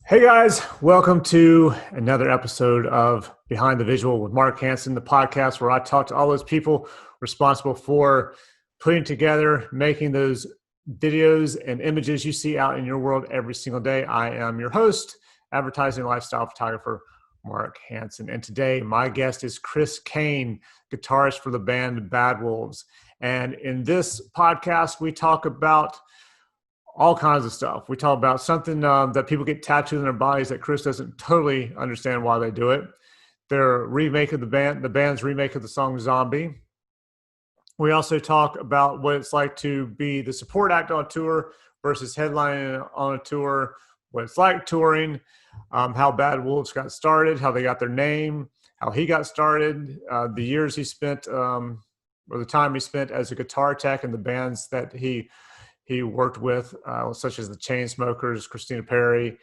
Hey guys, welcome to another episode of Behind the Visual with Mark Hansen, the podcast where I talk to all those people responsible for putting together, making those videos and images you see out in your world every single day. I am your host, advertising lifestyle photographer, Mark Hansen. And today my guest is Cain, guitarist for the band Bad Wolves. And in this podcast, we talk about all kinds of stuff. We talk about something that people get tattooed in their bodies that Chris doesn't totally understand why they do it. Their remake of the band's remake of the song Zombie. We also talk about what it's like to be the support act on tour versus headlining on a tour, what it's like touring, how Bad Wolves got started, how they got their name, how he got started, the years he spent, or the time he spent as a guitar tech in the bands that he worked with, such as the Chainsmokers, Christina Perri,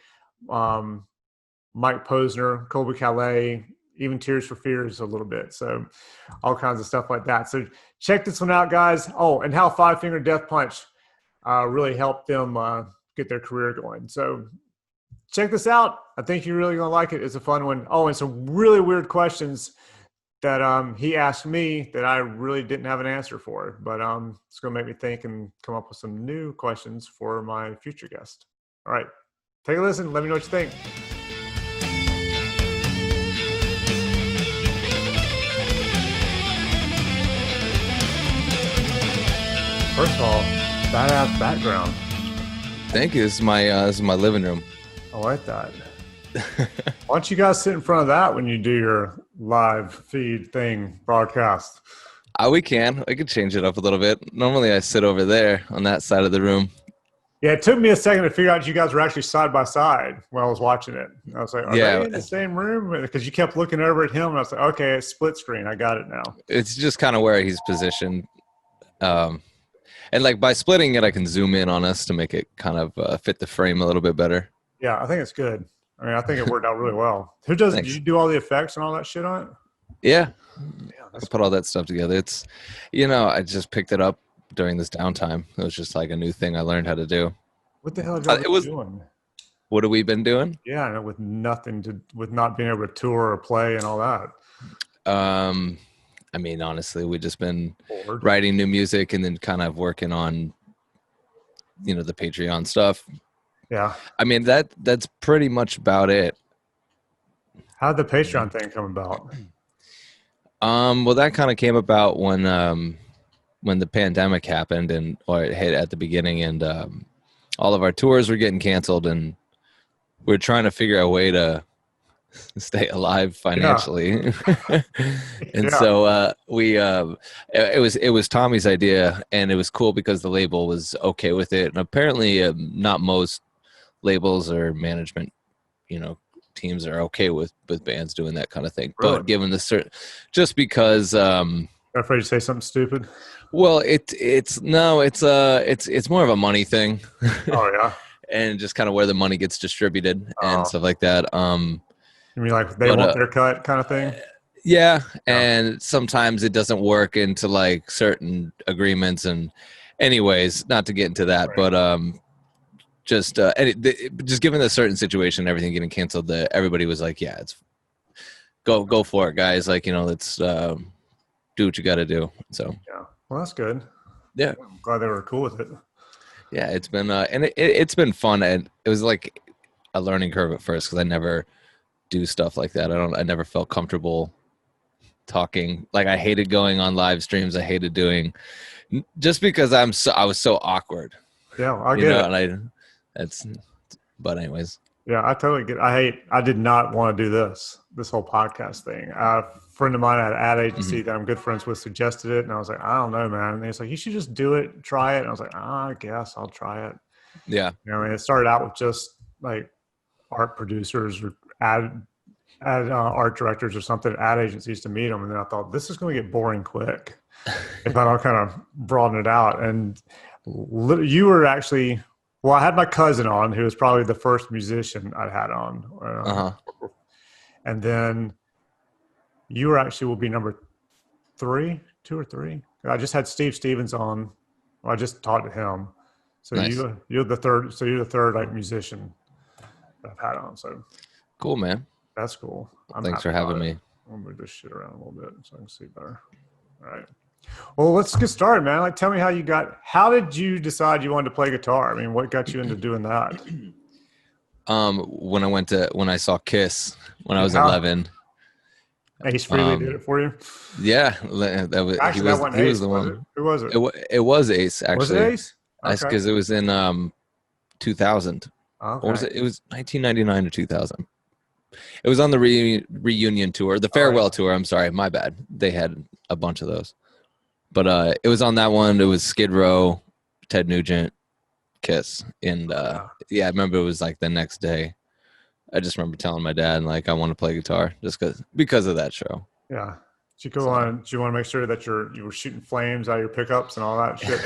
Mike Posner, Colby Calais, even Tears for Fears a little bit. So all kinds of stuff like that. So check this one out, guys. Oh, and how Five Finger Death Punch really helped them get their career going. So check this out. I think you're really going to like it. It's a fun one. Oh, and some really weird questions that he asked me that I really didn't have an answer for, but it's going to make me think and come up with some new questions for my future guest. All right, take a listen. Let me know what you think. First of all, badass background. Thank you. This is my living room. I like that. Why don't you guys sit in front of that when you do your live feed thing broadcast? We can change it up a little bit. Normally I sit over there on that side of the room. Yeah, it took me a second to figure out you guys were actually side by side when I was watching it. I was like, are they in the same room? Because you kept looking over at him, and I was like, okay, it's split screen. I got it now. It's just kind of where he's positioned. And like by splitting it, I can zoom in on us to make it kind of fit the frame a little bit better. Yeah, I think it's good. I mean, I think it worked out really well. Who does? Did you do all the effects and all that shit on it? Yeah, I put all that stuff together. It's, I just picked it up during this downtime. It was just like a new thing I learned how to do. What the hell have you been doing? What have we been doing? Yeah, with not being able to tour or play and all that. I mean, honestly, we've just been writing new music and then kind of working on, the Patreon stuff. Yeah. I mean, that's pretty much about it. How did the Patreon thing come about? Well, that kind of came about when the pandemic happened or it hit at the beginning, and all of our tours were getting canceled, and we were trying to figure out a way to stay alive financially. Yeah. And so it was Tommy's idea, and it was cool because the label was okay with it, and apparently not most labels or management teams are okay with bands doing that kind of thing. Really? But given the just because I'm afraid to say something stupid. Well, it's more of a money thing. Oh yeah. And just kind of where the money gets distributed and stuff like that. You mean like they want their cut kind of thing? Yeah, and sometimes it doesn't work into like certain agreements. And anyways, not to get into that, right. But just given the certain situation, everything getting canceled, everybody was like, yeah, it's go for it, guys. Like, let's do what you got to do. So yeah, well, that's good. Yeah, I'm glad they were cool with it. Yeah, it's been and it's been fun, and it was like a learning curve at first because I never do stuff like that. I never felt comfortable talking. Like I hated going on live streams. I hated doing just because I was so awkward. Yeah, I get it. And but anyways. Yeah, I totally get it. I did not want to do this whole podcast thing. A friend of mine at an ad agency that I'm good friends with suggested it, and I was like, I don't know, man. And he's like, you should just do it, try it. And I was like, I guess I'll try it. Yeah. I mean, it started out with just like art producers or art directors or something at ad agencies to meet them, and then I thought this is going to get boring quick if I don't kind of broaden it out. And you were actually. Well, I had my cousin on, who was probably the first musician I had on. And then you will be number 2 or 3. I just had Steve Stevens on. I just talked to him. So nice. You're the third. So you're the third like musician I've had on. So Cool, man. that's cool. I'm Thanks happy for having about it. me. I'll move this shit around a little bit so I can see better. All right. Well, let's get started, man. Like, tell me how did you decide you wanted to play guitar? I mean, what got you into doing that? When I saw Kiss when I was Yeah. 11. Ace Frehley did Um, it for you? yeah, Actually, that wasn't he was Ace, the was it? one. Who was it? It was Ace Was it actually. Ace? That's Okay. because it was in 2000. Or was Okay. it? It was 1999 to 2000. It was on the reunion tour, the Oh, yeah. farewell tour. I'm sorry, my bad. They had a bunch of those, but it was on that one. It was Skid Row, Ted Nugent, Kiss, and Yeah. yeah, I remember it was like the next day. I just remember telling my dad like I want to play guitar just because of that show. Yeah. Did you go So. on? Do you want to make sure that you were shooting flames out of your pickups and all that shit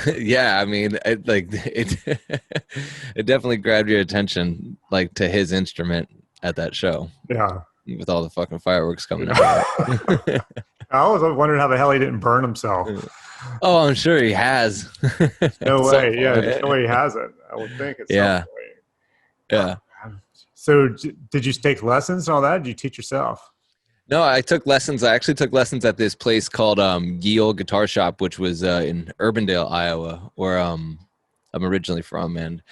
too? Yeah, I mean, it it definitely grabbed your attention, like to his instrument at that show Yeah. with all the fucking fireworks coming out Yeah. of it. I was wondering how the hell he didn't burn himself. Oh, I'm sure he has No at some way. Yeah, there's point. no way he hasn't. I would think at some Yeah, point. yeah. So, did you take lessons and all that? Did you teach yourself? No, I took lessons. I actually took lessons at this place called Ye Olde Guitar Shop, which was in Urbandale, Iowa, where I'm originally from. And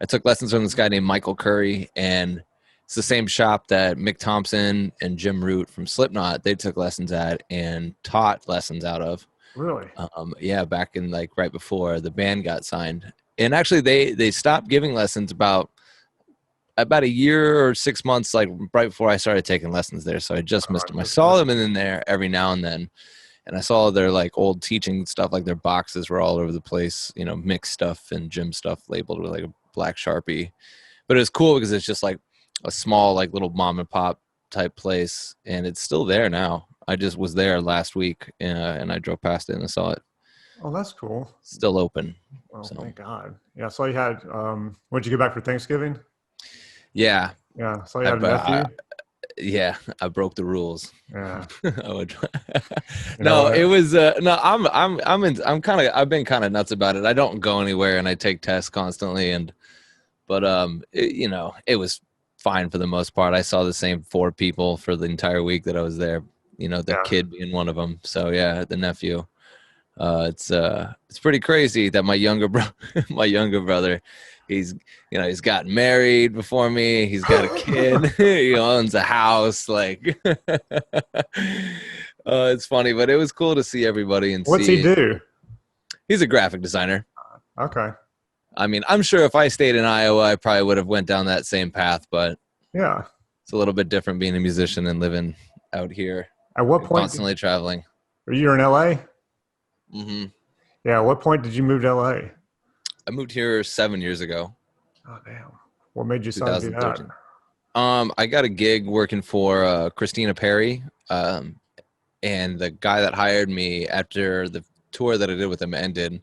I took lessons from this guy named Michael Curry, and it's the same shop that Mick Thompson and Jim Root from Slipknot, they took lessons at and taught lessons out of. Really? Yeah, back in like right before the band got signed. And actually they stopped giving lessons about a year or 6 months, like right before I started taking lessons there. So I just missed them. I saw them in there every now and then. And I saw their like old teaching stuff, like their boxes were all over the place, you know, mixed stuff and gym stuff labeled with like a black Sharpie. But it was cool because it's just like a small, like little mom and pop type place. And it's still there now. I just was there last week and I drove past it and I saw it. Oh, that's cool. Still open. Oh, So. thank God. Yeah, so you had, when did you get back for Thanksgiving? Yeah. Yeah, so you had a nephew? Yeah, I broke the rules. Yeah. I would. know, It was no. I've been kind of nuts about it. I don't go anywhere, and I take tests constantly, but it was fine for the most part. I saw the same 4 people for the entire week that I was there. You know, the Yeah. kid being one of them. So yeah, the nephew. It's pretty crazy that my younger brother, he's gotten married before me. He's got a kid. He owns a house. Like, it's funny, but it was cool to see everybody and What's see. he do? He's a graphic designer. Okay. I mean, I'm sure if I stayed in Iowa, I probably would have went down that same path, but Yeah. it's a little bit different being a musician and living out here. At what point? Constantly traveling. Were you in LA? Mm-hmm. Yeah. At what point did you move to LA? I moved here 7 years ago. Oh, damn. What made you decide to do that? I got a gig working for Christina Perry, and the guy that hired me after the tour that I did with him ended,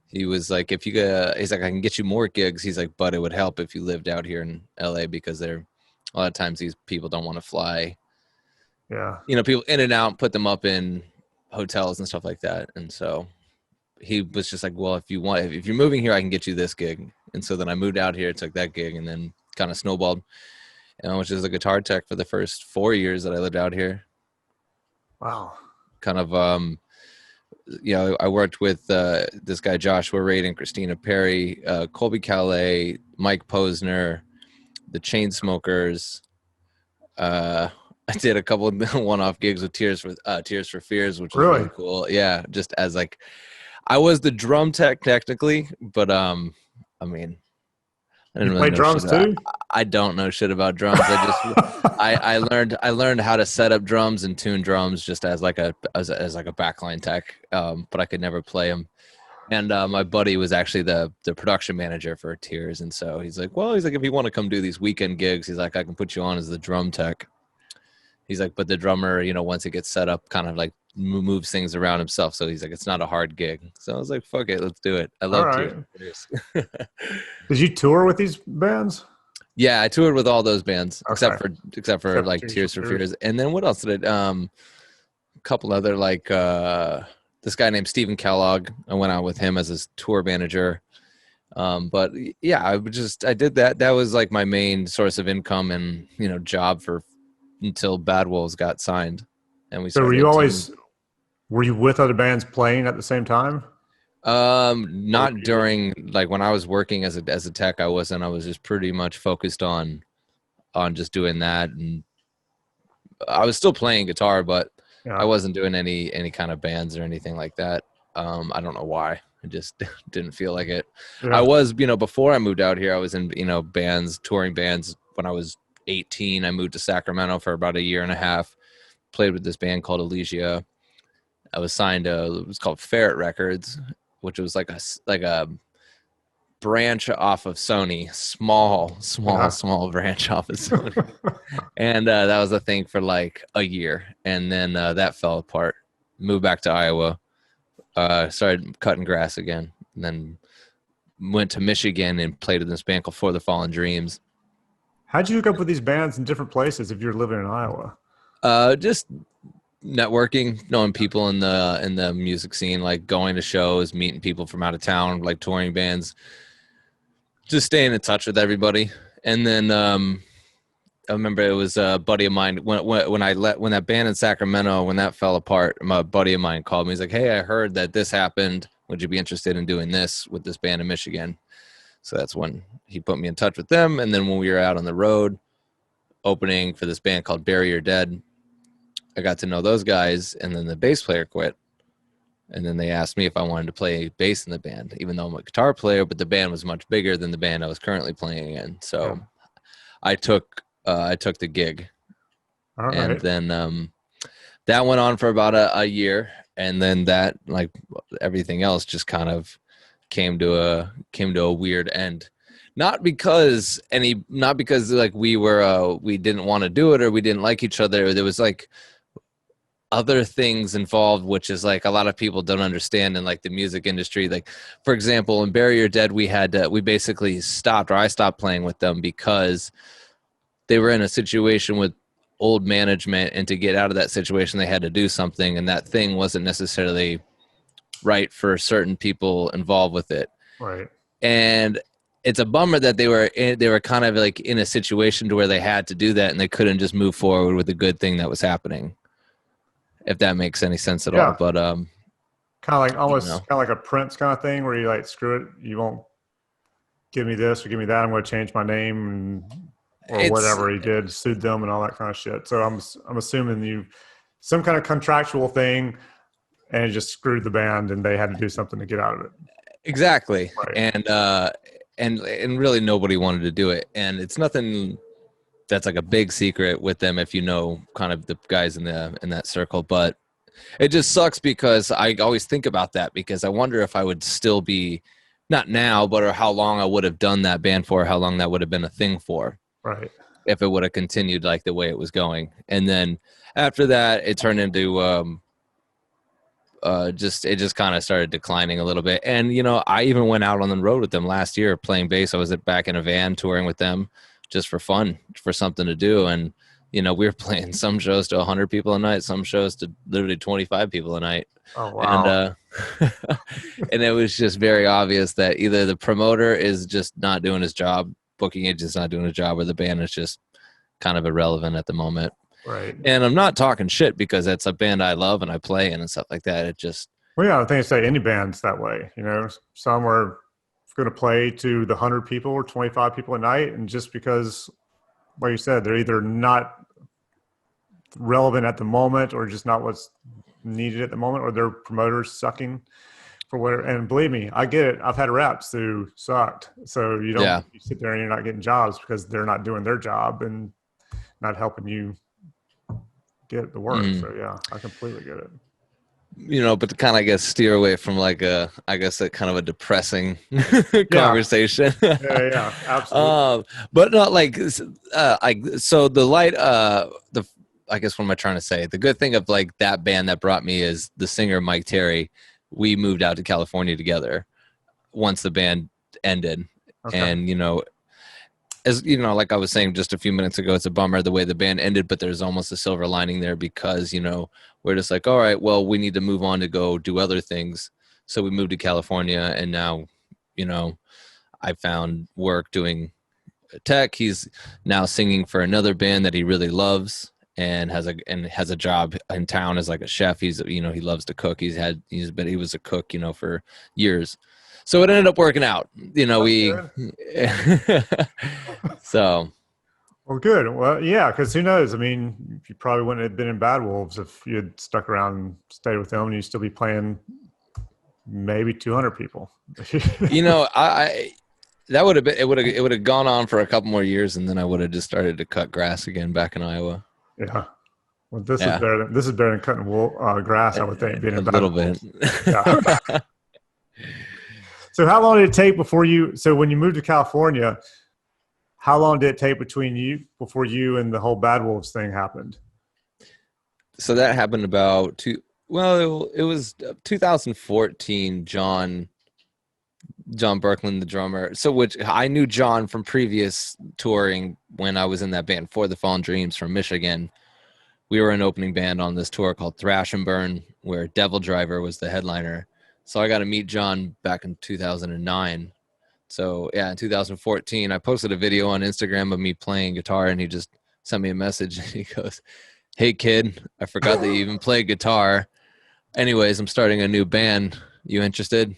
he was like, he's like, I can get you more gigs. He's like, but it would help if you lived out here in LA because a lot of times these people don't want to fly. Yeah. You know, people in and out, put them up in hotels and stuff like that. And so he was just like, well, if you're moving here, I can get you this gig. And so then I moved out here, took that gig, and then kind of snowballed. And I was just a guitar tech for the first 4 years that I lived out here. Wow. Kind of, I worked with this guy, Joshua Reid and Christina Perry, Colby Calais, Mike Posner, the Chainsmokers. I did a couple of one-off gigs with Tears for Fears, which was really cool. Yeah, just as like, I was the drum tech technically, but I mean, I didn't really know drums too? I don't know shit about drums. I learned how to set up drums and tune drums just as like a backline tech, but I could never play them. And my buddy was actually the production manager for Tears, and so he's like, if you want to come do these weekend gigs, he's like, I can put you on as the drum tech. He's like, but the drummer, once it gets set up, kind of like moves things around himself. So he's like, it's not a hard gig. So I was like, fuck it, let's do it. I love Tears. Did you tour with these bands? Yeah, I toured with all those bands except for like Tears for Fears. And then what else did I? A couple other like this guy named Stephen Kellogg. I went out with him as his tour manager. But yeah, I did that. That was like my main source of income and, job for until Bad Wolves got signed and we So started teaming. were you with other bands playing at the same time? Or were Not you just, during, like, when I was working as a tech, I wasn't. I was just pretty much focused on just doing that, and I was still playing guitar, but I yeah, wasn't doing any kind of bands or anything like that. I don't know why. I just didn't feel like it. I yeah. was, before I moved out here, I was in, bands, touring bands. When I was 18, I moved to Sacramento for about a year and a half. Played with this band called Elysia. I was signed to, it was called Ferret Records, which was like a branch off of Sony, Yeah. small branch off of Sony. And that was a thing for like a year, and then that fell apart. Moved back to Iowa, started cutting grass again, and then went to Michigan and played in this band called For the Fallen Dreams. How'd you hook up with these bands in different places if you're living in Iowa? Just networking, knowing people in the music scene, like going to shows, meeting people from out of town, like touring bands, just staying in touch with everybody. And then I remember it was a buddy of mine when that band in Sacramento, when that fell apart, my buddy of mine called me. He's like, "Hey, I heard that this happened. Would you be interested in doing this with this band in Michigan?" So that's when he put me in touch with them. And then when we were out on the road opening for this band called Bury Your Dead, I got to know those guys. And then the bass player quit. And then they asked me if I wanted to play bass in the band, even though I'm a guitar player, but the band was much bigger than the band I was currently playing in. Yeah. So I took the gig. All And right. then that went on for about a year, and then that, like everything else, just kind of came to a weird end. Not because like we didn't want to do it or we didn't like each other. There was like other things involved, which is like a lot of people don't understand in like the music industry. Like, for example, in Bury Your Dead, we basically stopped, or I stopped playing with them because they were in a situation with old management, and to get out of that situation they had to do something, and that thing wasn't necessarily right for certain people involved with it. Right. And it's a bummer that they were kind of like in a situation to where they had to do that and they couldn't just move forward with the good thing that was happening, if that makes any sense at all. Yeah. But Kind of like you almost know kind of like a Prince kind of thing where you like, screw it, you won't give me this or give me that. I'm going to change my name or it's whatever he did, sued them and all that kind of shit. So I'm assuming you some kind of contractual thing and it just screwed the band and they had to do something to get out of it. exactly. Right. And really nobody wanted to do it, and it's nothing that's like a big secret with them if you know kind of the guys in that circle. But it just sucks because I always think about that, because I wonder if I would still be, not now, but or how long I would have done that band for, how long that would have been a thing for, Right. if it would have continued like the way it was going. And then after that, it turned into it just kind of started declining a little bit. And I even went out on the road with them last year playing bass. I was back in a van touring with them just for fun, for something to do. And we were playing some shows to 100 people a night, some shows to literally 25 people a night. Oh, And wow. and it was just very obvious that either the promoter is just not doing his job, booking agent's not doing his job, or the band is just kind of irrelevant at the moment. Right. And I'm not talking shit, because it's a band I love and I play in and stuff like that. It just, Well, yeah, I think say any band's that way. Some are going to play to the 100 people or 25 people a night. And just because, like you said, they're either not relevant at the moment or just not what's needed at the moment, or their promoters sucking for whatever. And believe me, I get it. I've had reps who sucked. So yeah. you sit there and you're not getting jobs because they're not doing their job and not helping you get the work. Mhm. So yeah, I completely get it. But to kind of, I guess, steer away from like I guess, a kind of a depressing Yeah. conversation. Yeah. Yeah. Absolutely. But not like, so the light, I guess, what am I trying to say? The good thing of like that band that brought me is the singer, Mike Terry. We moved out to California together once the band ended. Okay. And, as like I was saying just a few minutes ago, it's a bummer the way the band ended, but there's almost a silver lining there, because we're just like, all right, well, we need to move on to go do other things. So we moved to California, and now, you know I found work doing tech. He's now singing for another band that he really loves, and has a job in town as like a chef. He's, he loves to cook. He was a cook, for years. So it ended up working out. We so Well, good. Well, yeah, because who knows? I mean, you probably wouldn't have been in Bad Wolves if you had stuck around and stayed with them, and you'd still be playing maybe 200 people. I that would have been, it would have gone on for a couple more years, and then I would have just started to cut grass again back in Iowa. Yeah. Well, this is Yeah, better than cutting grass, I would think, being a in Bad little Wolves. bit. Yeah. So how long did it take so when you moved to California, how long did it take before you and the whole Bad Wolves thing happened? So that happened it was 2014. John Berkland, the drummer. So which I knew John from previous touring when I was in that band For the Fallen Dreams from Michigan. We were an opening band on this tour called Thrash and Burn, where Devil Driver was the headliner. So I got to meet John back in 2009. So yeah, in 2014, I posted a video on Instagram of me playing guitar, and he just sent me a message, and he goes, "Hey kid, I forgot that you even play guitar. Anyways, I'm starting a new band. You interested?"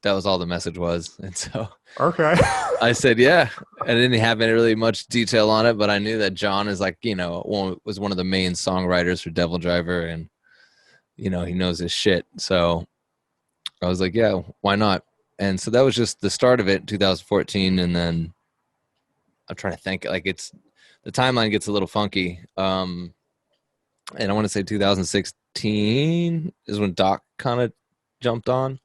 That was all the message was. And so Okay. I said, yeah. I didn't have any really much detail on it, but I knew that John is like, was one of the main songwriters for Devil Driver, and, he knows his shit. So I was like, yeah, why not? And so that was just the start of it, 2014. And then I'm trying to think, like the timeline gets a little funky. And I want to say 2016 is when Doc kind of jumped on,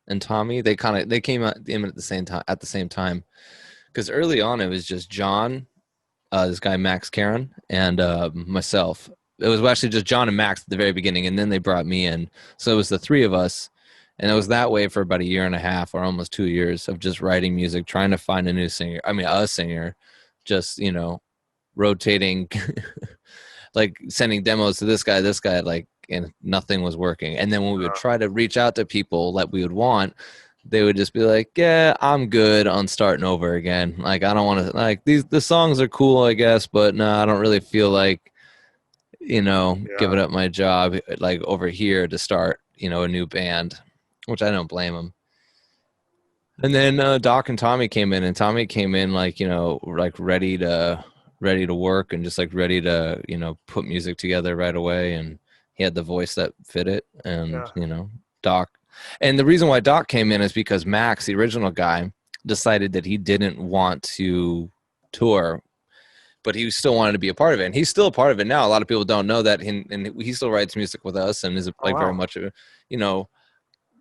and Tommy. They came out in at the same time. Because early on, it was just John, this guy Max Karen, and myself. It was actually just John and Max at the very beginning, and then they brought me in. So it was the three of us, and it was that way for about a year and a half, or almost 2 years, of just writing music, trying to find a singer, just rotating, like sending demos to this guy, like, and nothing was working. And then when we would try to reach out to people that we would want, they would just be like, yeah, I'm good on starting over again. Like, I don't want to, like, the songs are cool, I guess, but no, I don't really feel like, giving up my job, like, over here to start, a new band, which I don't blame them. And then Doc and Tommy came in, and Tommy came in like, like ready to work, and just like ready to, put music together right away. And he had the voice that fit it. And, Doc. And the reason why Doc came in is because Max, the original guy, decided that he didn't want to tour, but he still wanted to be a part of it. And he's still a part of it now. A lot of people don't know that. And he still writes music with us, and is like very much,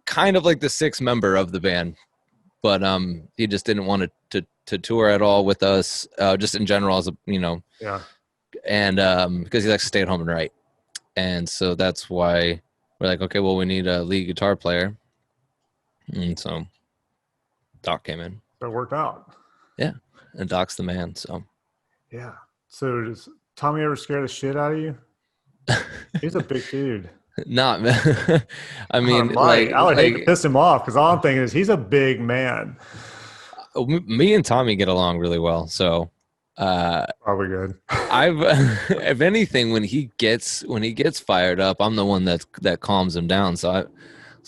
kind of like the sixth member of the band. But he just didn't want to tour at all with us, just in general, as Yeah. and because he likes to stay at home and write. And so that's why we're like, okay, well, we need a lead guitar player. And so Doc came in. So it worked out. Yeah. And Doc's the man. So yeah. So does Tommy ever scare the shit out of you? He's a big dude. Not, I mean, I would hate to piss him off, because all I'm thinking is he's a big man. Me and Tommy get along really well. So probably good. if anything, when he gets fired up, I'm the one that calms him down. So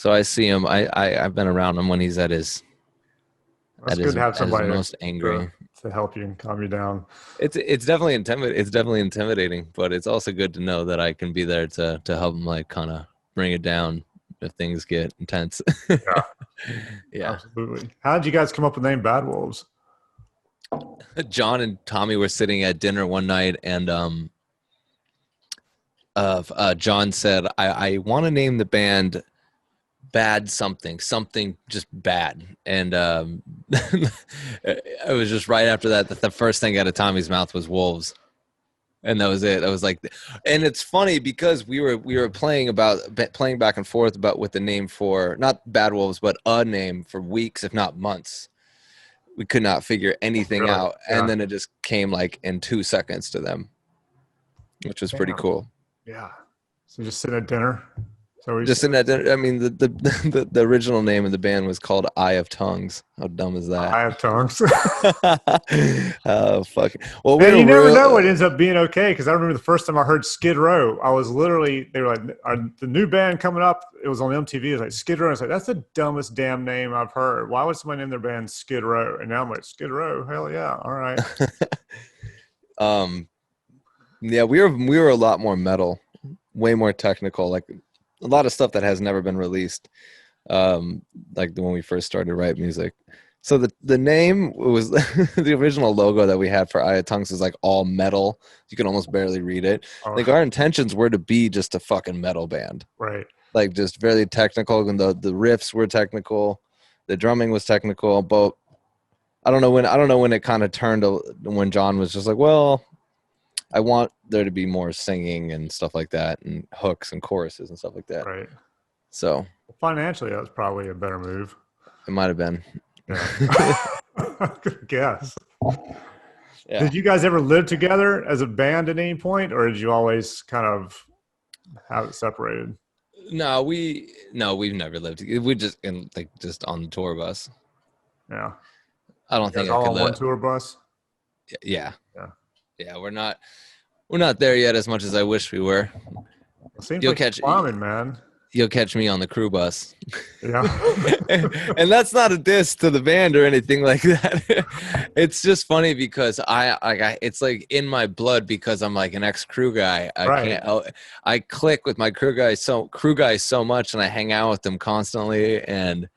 I see him. I've been around him when he's at his good to have somebody most angry to help you and calm you down. It's definitely intimidating, but it's also good to know that I can be there to help him, like, kind of bring it down if things get intense. Yeah, absolutely. How did you guys come up with the name Bad Wolves? John and Tommy were sitting at dinner one night, and John said, I want to name the band Bad something just bad. And it was just right after that the first thing out of Tommy's mouth was Wolves. And that was it. I was like, and it's funny because we were playing back and forth about with the name for, not Bad Wolves, but a name for weeks, if not months. We could not figure anything out. Yeah. And then it just came like in 2 seconds to them, which was pretty cool. Yeah. So just sitting at dinner. So we Just in that, I mean, the original name of the band was called Eye of Tongues. How dumb is that? I have tongues. Oh fuck! Well, we Man, were you never know real. what ends up being okay. Because I remember the first time I heard Skid Row, I was literally, they were like, the new band coming up. It was on MTV. It was like Skid Row. I was like, that's the dumbest damn name I've heard. Why would somebody name their band Skid Row? And now I'm like, Skid Row. Hell yeah. All right. um, yeah, we were a lot more metal, way more technical, like a lot of stuff that has never been released. Like when we first started write music. So the name was the original logo that we had for Eye of Tongues was like all metal. You can almost barely read it. Oh, Like our intentions were to be just a fucking metal band. right. Like just very technical, and the riffs were technical, the drumming was technical, but I don't know when it kind of turned to when John was just like, well, I want there to be more singing and stuff like that, and hooks and choruses and stuff like that. Right. So Financially, that was probably a better move. it might have been. Yeah. Good guess. Yeah. Did you guys ever live together as a band at any point, or did you always kind of have it separated? No, we've never lived together. We just just on the tour bus. Yeah. I don't You guys think I all could on one live. tour bus? Yeah. Yeah. Yeah, we're not there yet as much as I wish we were. It seems You'll like catch you're climbing, man. You'll catch me on the crew bus. Yeah. And that's not a diss to the band or anything like that. It's just funny because it's like in my blood because I'm like an ex-crew guy. I click with my crew guys so much, and I hang out with them constantly, and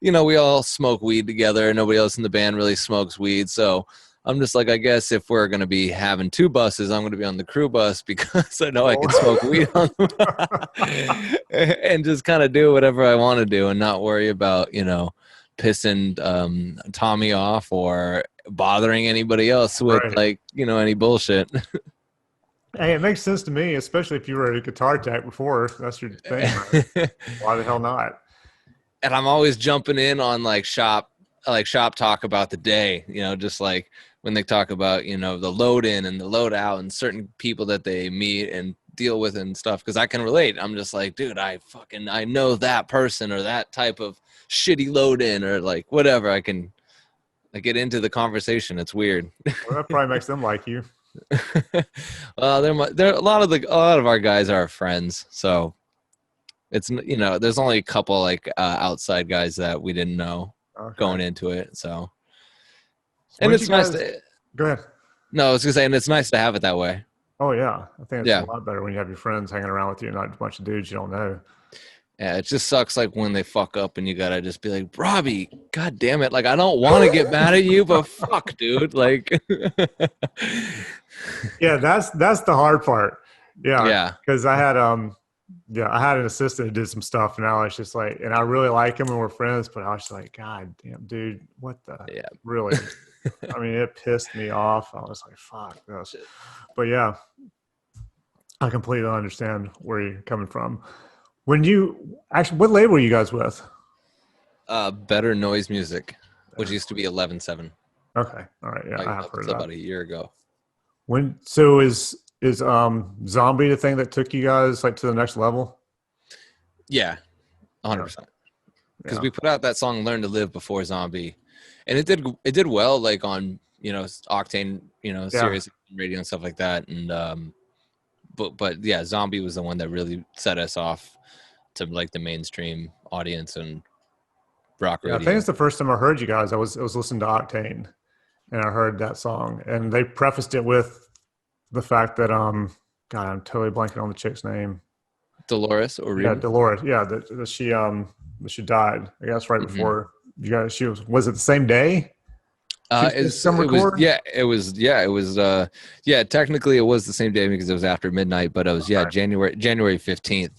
we all smoke weed together. Nobody else in the band really smokes weed, so I'm just like, I guess if we're going to be having two buses, I'm going to be on the crew bus because I know I can smoke weed on them and just kind of do whatever I want to do and not worry about, pissing Tommy off or bothering anybody else with any bullshit. Hey, it makes sense to me, especially if you were a guitar tech before. That's your thing. Right? Why the hell not? And I'm always jumping in on shop talk about the day, just like when they talk about, the load in and the load out and certain people that they meet and deal with and stuff. Cause I can relate. I'm just like, dude, I know that person or that type of shitty load in or like whatever. I get into the conversation. It's weird. Well, that probably makes them like you. Well, they're a lot of our guys are friends. So it's, there's only a couple outside guys that we didn't know going into it. So and it's nice to go ahead. No, I was gonna say, and it's nice to have it that way. Oh yeah, I think it's a lot better when you have your friends hanging around with you, and not a bunch of dudes you don't know. Yeah, it just sucks when they fuck up and you gotta just be like, Robbie, god damn it, I don't want to get mad at you, but fuck, dude, Yeah, that's the hard part. Yeah, because I had I had an assistant who did some stuff, and I was just like, and I really like him, and we're friends, but I was just like, god damn, dude, what the really? I mean, it pissed me off. I was like, fuck this. But yeah, I completely understand where you're coming from. When you what label were you guys with? Better Noise Music, which used to be 11-7. Okay, all right, yeah, I have heard of that. About a year ago. So is Zombie the thing that took you guys to the next level? Yeah, 100%. Because we put out that song "Learn to Live" before Zombie, and it did well on Octane Sirius radio and stuff like that, and but yeah, Zombie was the one that really set us off to the mainstream audience and rock radio. I think it's the first time I heard you guys. I was listening to Octane, and I heard that song, and they prefaced it with the fact that God, I'm totally blanking on the chick's name. Dolores or Reba? Yeah, Dolores. Yeah, that she died. I guess right before you guys. She was it the same day? Technically it was the same day because it was after midnight, but it was January 15th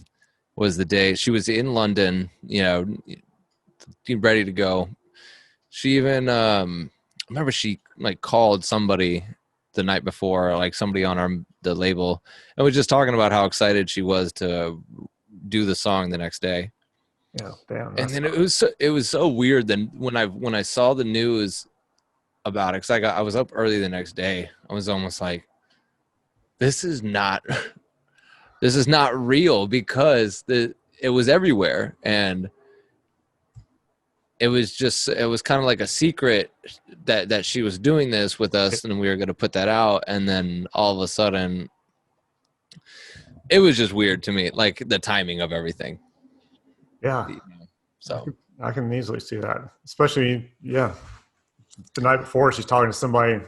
was the day. She was in London, ready to go. She even I remember she called somebody the night before, somebody on the label, and was just talking about how excited she was to do the song the next day. Yeah, damn. And then it was so weird. Then when I saw the news about it, because I was up early the next day, I was almost like, this is not real, because it was everywhere, and it was kind of like a secret that she was doing this with us, and we were going to put that out, and then all of a sudden it was just weird to me, like the timing of everything. Yeah. So I can easily see that, especially, yeah, the night before she's talking to somebody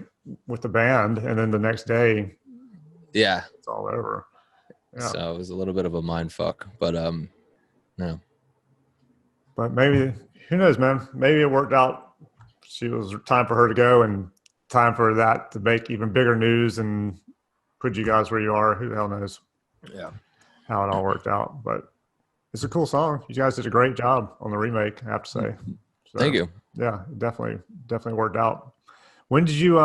with the band, and then the next day, yeah, it's all over. Yeah. So it was a little bit of a mind fuck, but no. But maybe, who knows, man? Maybe it worked out. She was time for her to go, and time for that to make even bigger news and put you guys where you are. Who the hell knows? Yeah, how it all worked out. But it's a cool song. You guys did a great job on the remake, I have to say. So, thank you. Yeah, definitely worked out. When did you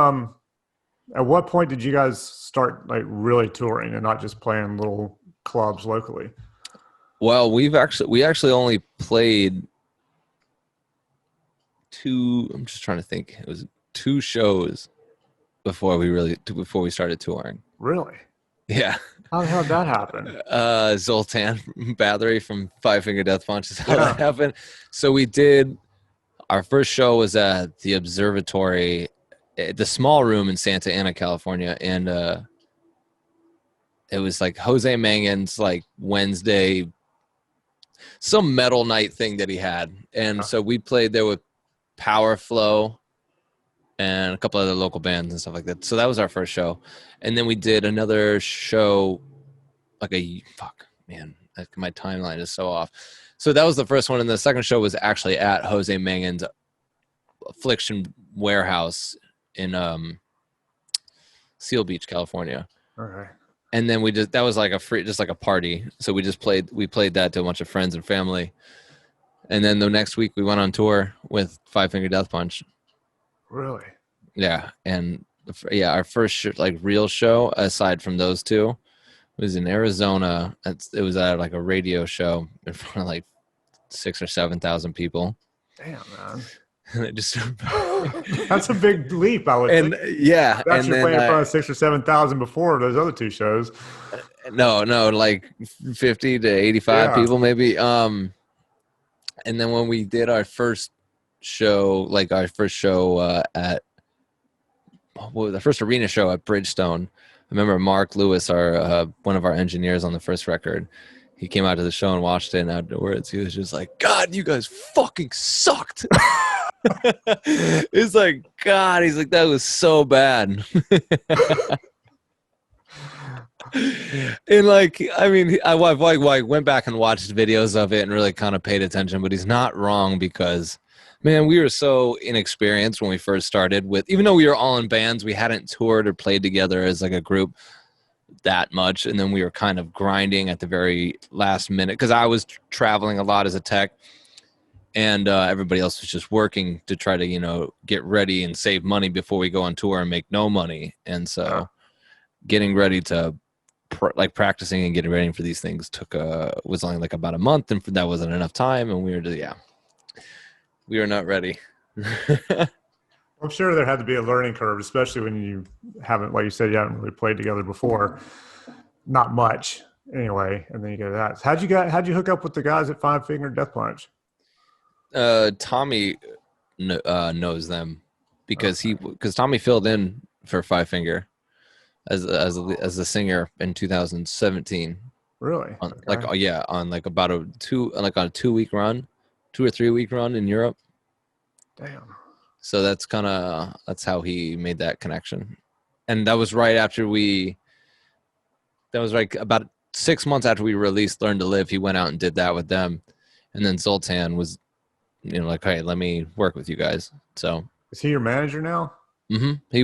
at what point did you guys start like really touring and not just playing little clubs locally? Well, we actually only played two. I'm just trying to think. It was 2 shows before we started touring. Really? Yeah. How the hell did that happen? Zoltan Bathory from Five Finger Death Punch is how that happened. So we did, our first show was at the Observatory, the small room in Santa Ana, California, and it was like Jose Mangan's like Wednesday, some metal night thing that he had, and so we played there with Power Flow and a couple other local bands and stuff like that. So that was our first show, and then we did another show, like my timeline is so off. So that was the first one, and the second show was actually at Jose Mangan's Affliction Warehouse in Seal Beach, California. Okay. And then that was like just like a party. So we played that to a bunch of friends and family. And then the next week we went on tour with Five Finger Death Punch. Really? Yeah. And our first real show aside from those two was in Arizona. It was at like a radio show in front of like 6,000 or 7,000 people. Damn, man. And it just that's a big leap, I would think. Yeah. That's you're playing in front of 6,000 or 7,000 before those other 2 shows. No, like 50 to 85 people maybe. And then when we did our first show, at the first arena show at Bridgestone, I remember Mark Lewis, one of our engineers on the first record, he came out to the show and watched it, and afterwards he was just like, God, you guys fucking sucked. It's like, God, he's like, that was so bad. And like, I mean, I went back and watched videos of it and really kind of paid attention, but he's not wrong, because man, we were so inexperienced when we first started even though we were all in bands, we hadn't toured or played together as like a group that much. And then we were kind of grinding at the very last minute, because I was traveling a lot as a tech, and everybody else was just working to try to, get ready and save money before we go on tour and make no money. And so getting ready to practicing and getting ready for these things was only like about a month, and that wasn't enough time. And we were not ready. I'm sure there had to be a learning curve, especially when you haven't, like you said, you haven't really played together before. Not much anyway. And then you go to that. How'd you hook up with the guys at Five Finger Death Punch? Tommy knows them because Tommy filled in for Five Finger as the singer in 2017. Really? On about a 2-week run, 2 or 3 week run in Europe. Damn. So that's how he made that connection. And that was right after about 6 months after we released Learn to Live, he went out and did that with them. And then Zoltan was, like, hey, let me work with you guys. So is he your manager now? Mm-hmm. He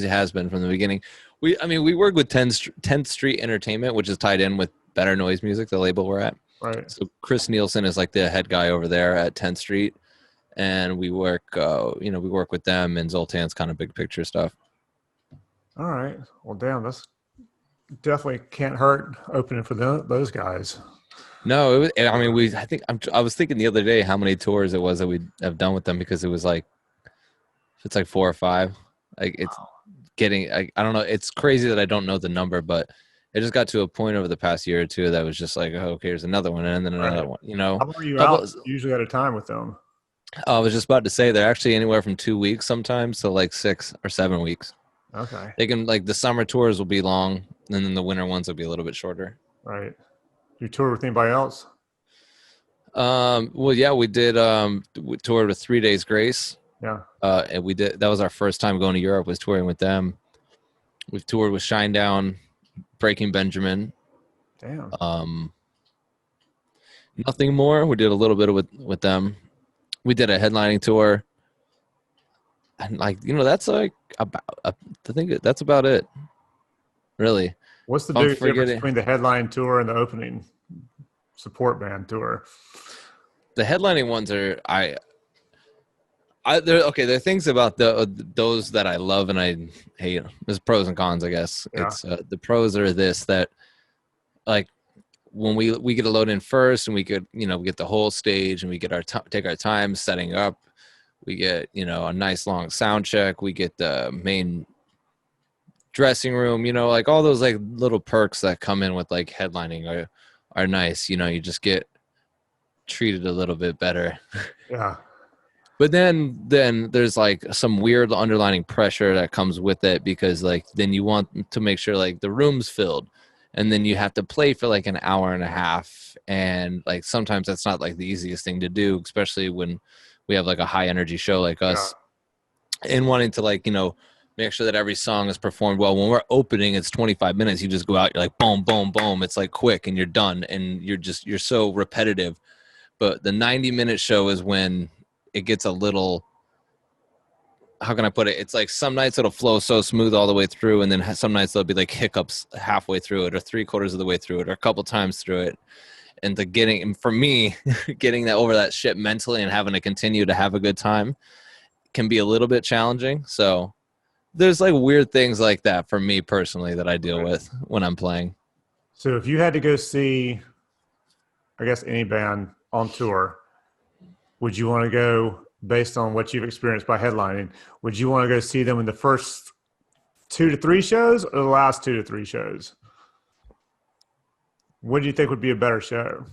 has been from the beginning. We work with 10th Street Entertainment, which is tied in with Better Noise Music, the label we're at. Right. So Chris Nielsen is like the head guy over there at 10th Street, and we work with them, and Zoltan's kind of big picture stuff. All right. Well, damn, that's definitely can't hurt opening for those guys. No, I was thinking the other day how many tours it was that we have done with them, because it was like, it's like 4 or 5. Like it's getting, I don't know. It's crazy that I don't know the number, but it just got to a point over the past year or two that was just like, oh, okay, here's another one, and then another Right. one. How long are you Couple. out usually at a time with them? I was just about to say they're actually anywhere from 2 weeks sometimes to like 6 or 7 weeks. Okay. They can like the summer tours will be long, and then the winter ones will be a little bit shorter. Right. You tour with anybody else? Well, yeah, we did. We toured with 3 Days Grace. Yeah. And we did. That was our first time going to Europe. Was touring with them. We've toured with Shinedown, Breaking Benjamin. Damn. Nothing more. We did a little bit with them. We did a headlining tour, and like that's like about. I think that's about it. Really. What's the If I'm biggest difference forgetting between the headline tour and the opening support band tour? the headlining ones are there are things about those that I love and I hate. There's pros and cons, I guess. Yeah. It's the pros are this that like when we get a load in first and we could we get the whole stage and we get take our time setting up. We get a nice long sound check. We get the main dressing room. Like all those like little perks that come in with like headlining are nice. You just get treated a little bit better. Yeah. But then there's like some weird underlining pressure that comes with it because like then you want to make sure like the room's filled and then you have to play for like an hour and a half and like sometimes that's not like the easiest thing to do, especially when we have like a high energy show like us and wanting to like make sure that every song is performed well. When we're opening, it's 25 minutes. You just go out, you're like boom, boom, boom. It's like quick and you're done and you're so repetitive. But the 90-minute show is when it gets a little, how can I put it? It's like some nights it'll flow so smooth all the way through, and then some nights there'll be like hiccups halfway through it, or 3/4 of the way through it, or a couple times through it. And for me, getting that over that shit mentally and having to continue to have a good time can be a little bit challenging. So there's like weird things like that for me personally that I deal with when I'm playing. So if you had to go see, I guess, any band on tour, would you want to go based on what you've experienced by headlining? Would you want to go see them in the first 2 to 3 shows or the last 2 to 3 shows? What do you think would be a better show?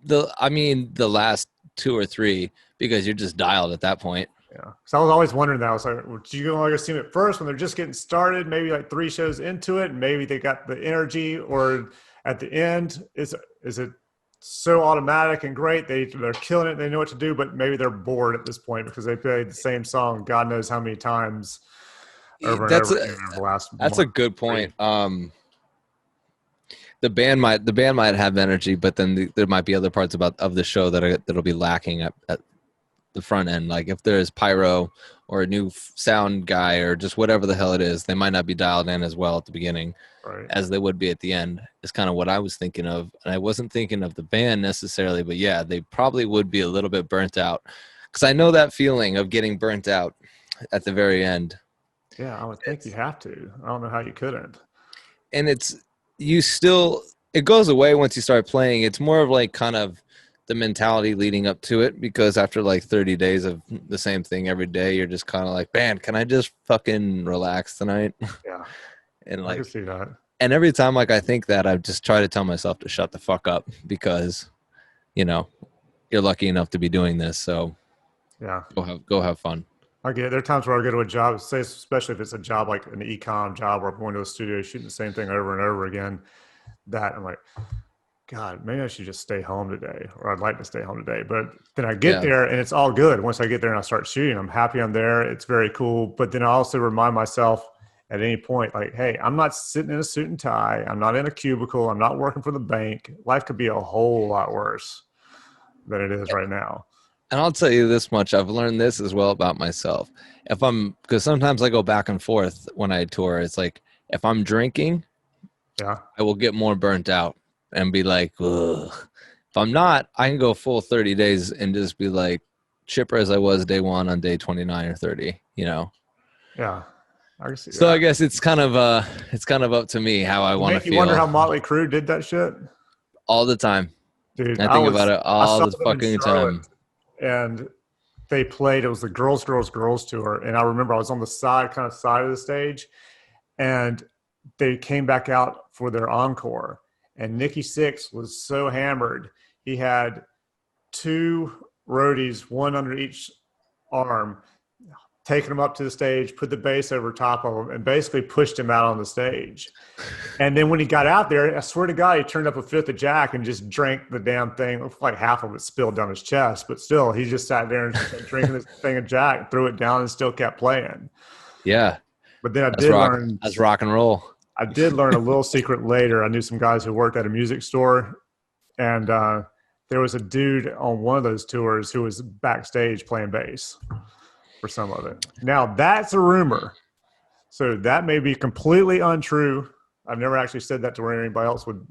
The last 2 or 3 because you're just dialed at that point. Yeah, because I was always wondering that. I was like, would you want to go see them at first when they're just getting started, maybe like 3 shows into it, and maybe they got the energy, or at the end, is it so automatic and great they're killing it, they know what to do, but maybe they're bored at this point because they played the same song God knows how many times over and over again over the last That's month. a good point. The band might have energy, but then there might be other parts of the show that'll be lacking at the front end. Like if there's pyro or a new sound guy or just whatever the hell it is, they might not be dialed in as well at the beginning as they would be at the end. Is kind of what I was thinking of. And I wasn't thinking of the band necessarily, but yeah, they probably would be a little bit burnt out because I know that feeling of getting burnt out at the very end. Yeah, I would think you have to. I don't know how you couldn't. And it goes away once you start playing. It's more of like kind of the mentality leading up to it because after like 30 days of the same thing every day, you're just kind of like, man, can I just fucking relax tonight? Yeah. And like, I can see that. And every time like I think that, I just try to tell myself to shut the fuck up because, you're lucky enough to be doing this. So yeah, go have fun. I get it. There are times where I go to a job, say especially if it's a job like an e-com job where I'm going to a studio shooting the same thing over and over again, that I'm like, God, maybe I should just stay home today, or I'd like to stay home today. But then I get there and it's all good. Once I get there and I start shooting, I'm happy I'm there. It's very cool. But then I also remind myself at any point, like, hey, I'm not sitting in a suit and tie. I'm not in a cubicle. I'm not working for the bank. Life could be a whole lot worse than it is right now. And I'll tell you this much. I've learned this as well about myself. Because sometimes I go back and forth when I tour. It's like, if I'm drinking, I will get more burnt out and be like, ugh. If I'm not, I can go full 30 days and just be like chipper as I was day 1 on day 29 or 30, Yeah. I can see that. I guess it's kind of up to me how I want to feel. You wonder how Motley Crue did that shit? All the time. Dude, I think about it all the fucking time. And they played, it was the Girls tour. And I remember I was on the side of the stage, and they came back out for their encore, and Nikki Sixx was so hammered. He had two roadies, one under each arm, taking him up to the stage, put the bass over top of him, and basically pushed him out on the stage. And then when he got out there, I swear to God, he turned up a fifth of Jack and just drank the damn thing. It looked like half of it spilled down his chest, but still, he just sat there and drinking this thing of Jack, threw it down, and still kept playing. Yeah. But then That's rock and roll. I did learn a little secret later. I knew some guys who worked at a music store, and there was a dude on one of those tours who was backstage playing bass for some of it. Now, that's a rumor. So that may be completely untrue. I've never actually said that to where anybody else would.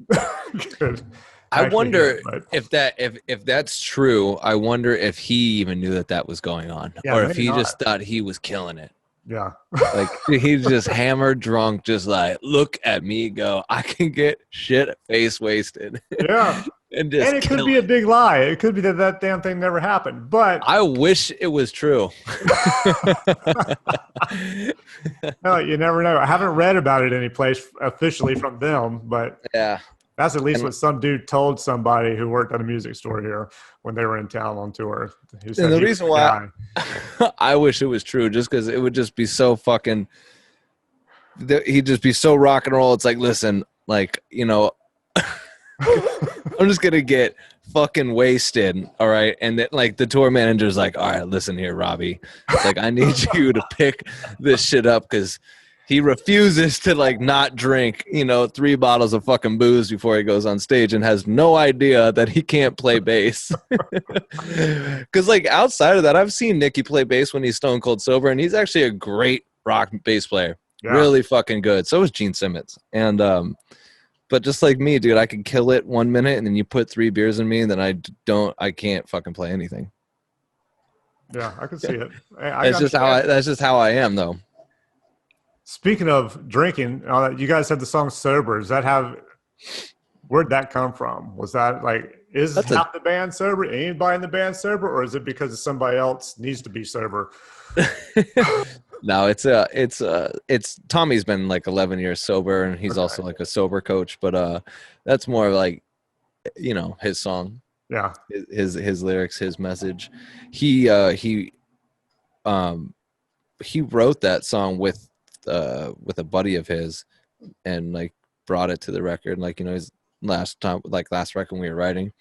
I wonder if that's true. I wonder if he even knew that was going on, or if he just thought he was killing it. Yeah. Like he's just hammered drunk, just like, look at me go. I can get shit face wasted. Yeah. and it could be a big lie. It could be that damn thing never happened. But I wish it was true. No, you never know. I haven't read about it any place officially from them, but yeah. That's at least what some dude told somebody who worked at a music store here when they were in town on tour. And the reason why I wish it was true, just because it would just be so fucking. He'd just be so rock and roll. It's like, listen, like, you know, I'm just gonna get fucking wasted, all right? And then, like, the tour manager's like, all right, listen here, Robbie. It's like, I need you to pick this shit up because he refuses to, like, not drink, you know, 3 bottles of fucking booze before he goes on stage and has no idea that he can't play bass. Because, like, outside of that, I've seen Nicky play bass when he's stone cold sober, and he's actually a great rock bass player. Yeah. Really fucking good. So is Gene Simmons. And, but just like me, dude, I can kill it 1 minute, and then you put 3 beers in me, and then I can't fucking play anything. Yeah, I can see it. That's just how I am, though. Speaking of drinking, you guys had the song "Sober." Does that where'd that come from? Was that like, half the band sober? Anybody in the band sober, or is it because somebody else needs to be sober? No, it's Tommy's been like 11 years sober, and he's also like a sober coach. But that's more like, you know, his song. Yeah, his lyrics, his message. He wrote that song with a buddy of his, and like brought it to the record. Like, you know, his last record we were writing,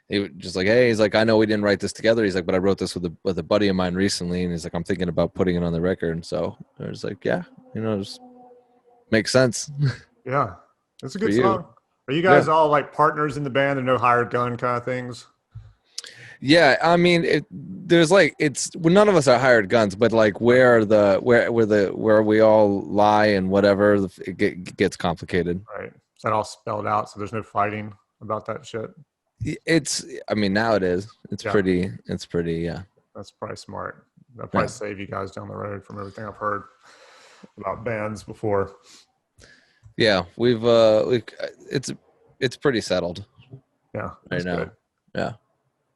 he was just like, hey, he's like, I know we didn't write this together. He's like, but I wrote this with a buddy of mine recently, and he's like, I'm thinking about putting it on the record. And so I was like, yeah, you know, just makes sense. Yeah, it's a good song. Are you guys all like partners in the band and no hired gun kind of things? Yeah, I mean, there's like, none of us are hired guns, but like where we all lie and whatever, it gets complicated. Right. Is that all spelled out so there's no fighting about that shit? I mean, now it is. It's pretty, yeah. That's probably smart. That'll probably save you guys down the road from everything I've heard about bands before. Yeah, it's pretty settled. Yeah. Right now. Good. Yeah.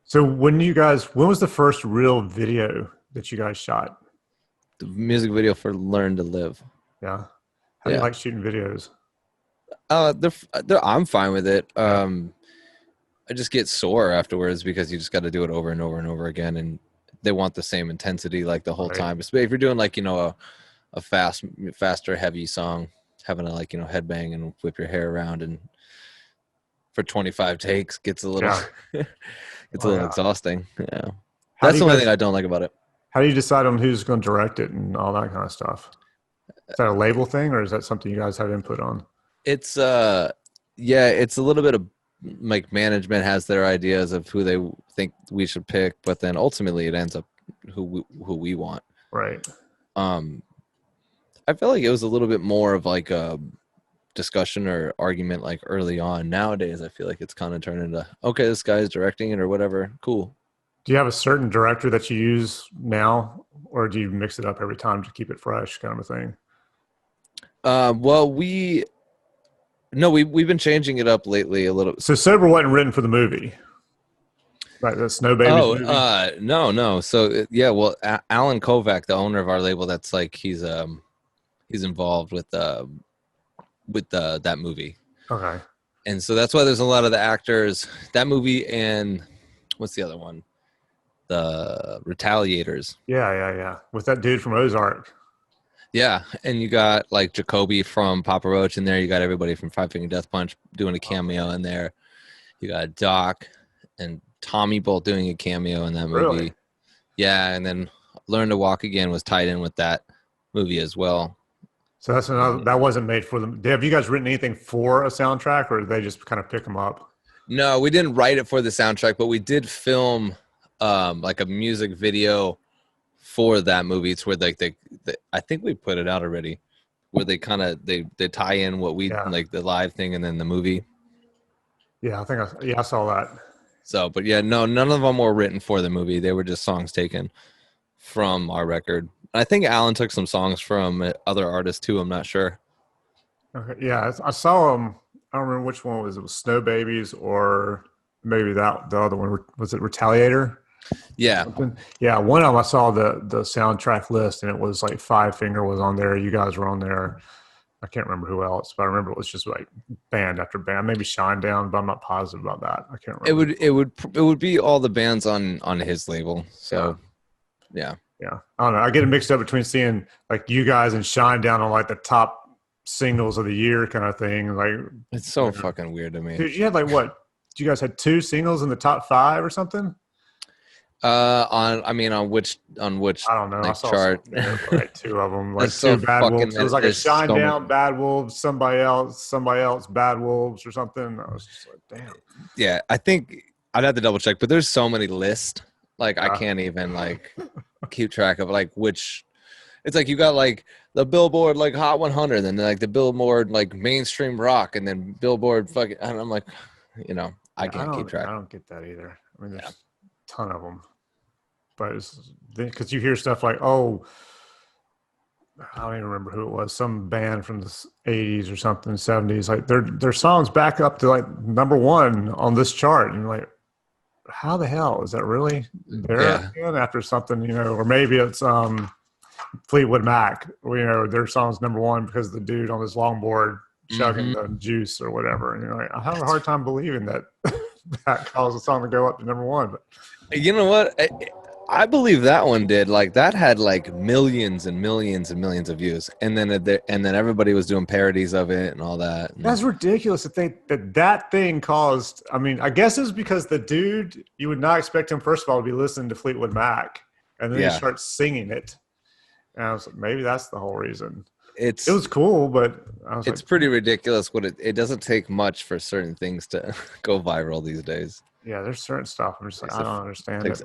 So when was the first real video that you guys shot? The music video for Learn to Live. Yeah. How do you like shooting videos? I'm fine with it. I just get sore afterwards because you just got to do it over and over and over again, and they want the same intensity like the whole time. But if you're doing like, you know, a faster, heavy song, having to like, you know, headbang and whip your hair around and for 25 takes gets a little it's a little exhausting. Yeah, that's the only thing I don't like about it. How do you decide on who's going to direct it and all that kind of stuff? Is that a label thing, or is that something you guys have input on? It's it's a little bit of like management has their ideas of who they think we should pick, but then ultimately it ends up who we want. Right. I feel like it was a little bit more of like a discussion or argument like early on. Nowadays I feel like it's kind of turned into, okay, this guy's directing it or whatever, cool. Do you have a certain director that you use now, or do you mix it up every time to keep it fresh, kind of a thing? Well, we've been changing it up lately a little. So Sober wasn't written for the movie, right? The Snow Babies movie? No. So well, Alan Kovac, the owner of our label, that's like he's involved with with that movie. Okay. And so that's why there's a lot of the actors, that movie, and what's the other one? The Retaliators. Yeah. With that dude from Ozark. Yeah, and you got like Jacoby from Papa Roach in there. You got everybody from Five Finger Death Punch doing a cameo in there. You got Doc and Tommy both doing a cameo in that movie. Really? Yeah, and then Learn to Walk Again was tied in with that movie as well. So that's another that wasn't made for them. Have you guys written anything for a soundtrack, or did they just kind of pick them up? No, we didn't write it for the soundtrack, but we did film like a music video for that movie. It's where like they I think we put it out already, where they kind of they tie in what we like the live thing and then the movie. Yeah, I saw that. So, but yeah, no, none of them were written for the movie. They were just songs taken from our record. I think Alan took some songs from other artists too. I'm not sure. Okay, yeah, I saw them. I don't remember which one it was. It was Snow Babies or maybe that the other one was it Retaliator? Yeah, yeah. One of them I saw the soundtrack list and it was like Five Finger was on there. You guys were on there. I can't remember who else, but I remember it was just like band after band. Maybe Shinedown, but I'm not positive about that. I can't remember. It would be all the bands on his label. So, yeah. I don't know. I get it mixed up between seeing like you guys and Shinedown on like the top singles of the year kind of thing. Like it's so fucking weird to me. Dude, you had like what? You guys had 2 singles in the top 5 or something? On which I don't know. like, I saw chart like 2 of them, like so 2 Bad Wolves. It was like a Shinedown, so Bad Wolves, somebody else, Bad Wolves or something. I was just like, damn. Yeah, I think I'd have to double check, but there's so many lists. Like I can't even like keep track of like which. It's like you got like the Billboard like Hot 100, and then like the Billboard like mainstream rock, and then Billboard fucking. And I'm like, I can't keep track. I don't get that either. I mean, there's a ton of them, but it's because you hear stuff like, oh, I don't even remember who it was, some band from the 80s or something, 70s, like their songs back up to like #1 on this chart, and you're like, how the hell is that really there again after something, or maybe it's Fleetwood Mac, their song's #1 because the dude on his longboard chugging the juice or whatever. And you're like, I have a hard time believing that that caused the song to go up to #1. But you know what? I believe that one did. Like that had like millions and millions and millions of views, and then everybody was doing parodies of it and all that. That's ridiculous to think that thing caused. I mean, I guess it's because the dude, you would not expect him first of all to be listening to Fleetwood Mac, and then he starts singing it. And I was like, maybe that's the whole reason. It was cool, but it's pretty ridiculous. It doesn't take much for certain things to go viral these days. Yeah, there's certain stuff. I'm just like, I don't understand it.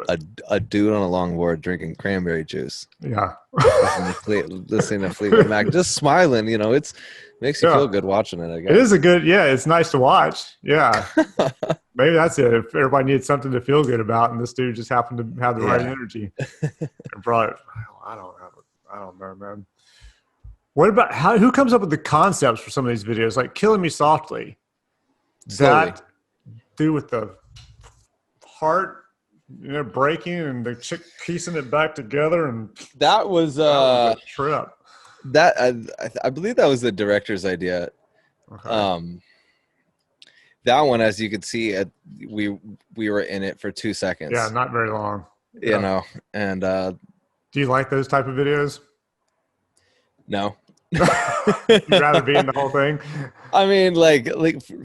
A dude on a longboard drinking cranberry juice. Yeah. listening to Fleetwood Mac, just smiling. It makes you feel good watching it, I guess. It is it's nice to watch. Yeah. Maybe that's it. If everybody needs something to feel good about, and this dude just happened to have the right energy. And probably, I don't know, man. What about who comes up with the concepts for some of these videos? Like Killing Me Softly. That dude with the heart, breaking and the chick piecing it back together, and that was a trip. That I believe that was the director's idea. Okay. That one, as you could see, we were in it for 2 seconds. Yeah, not very long. And do you like those type of videos? No. You'd rather be in the whole thing? I mean, like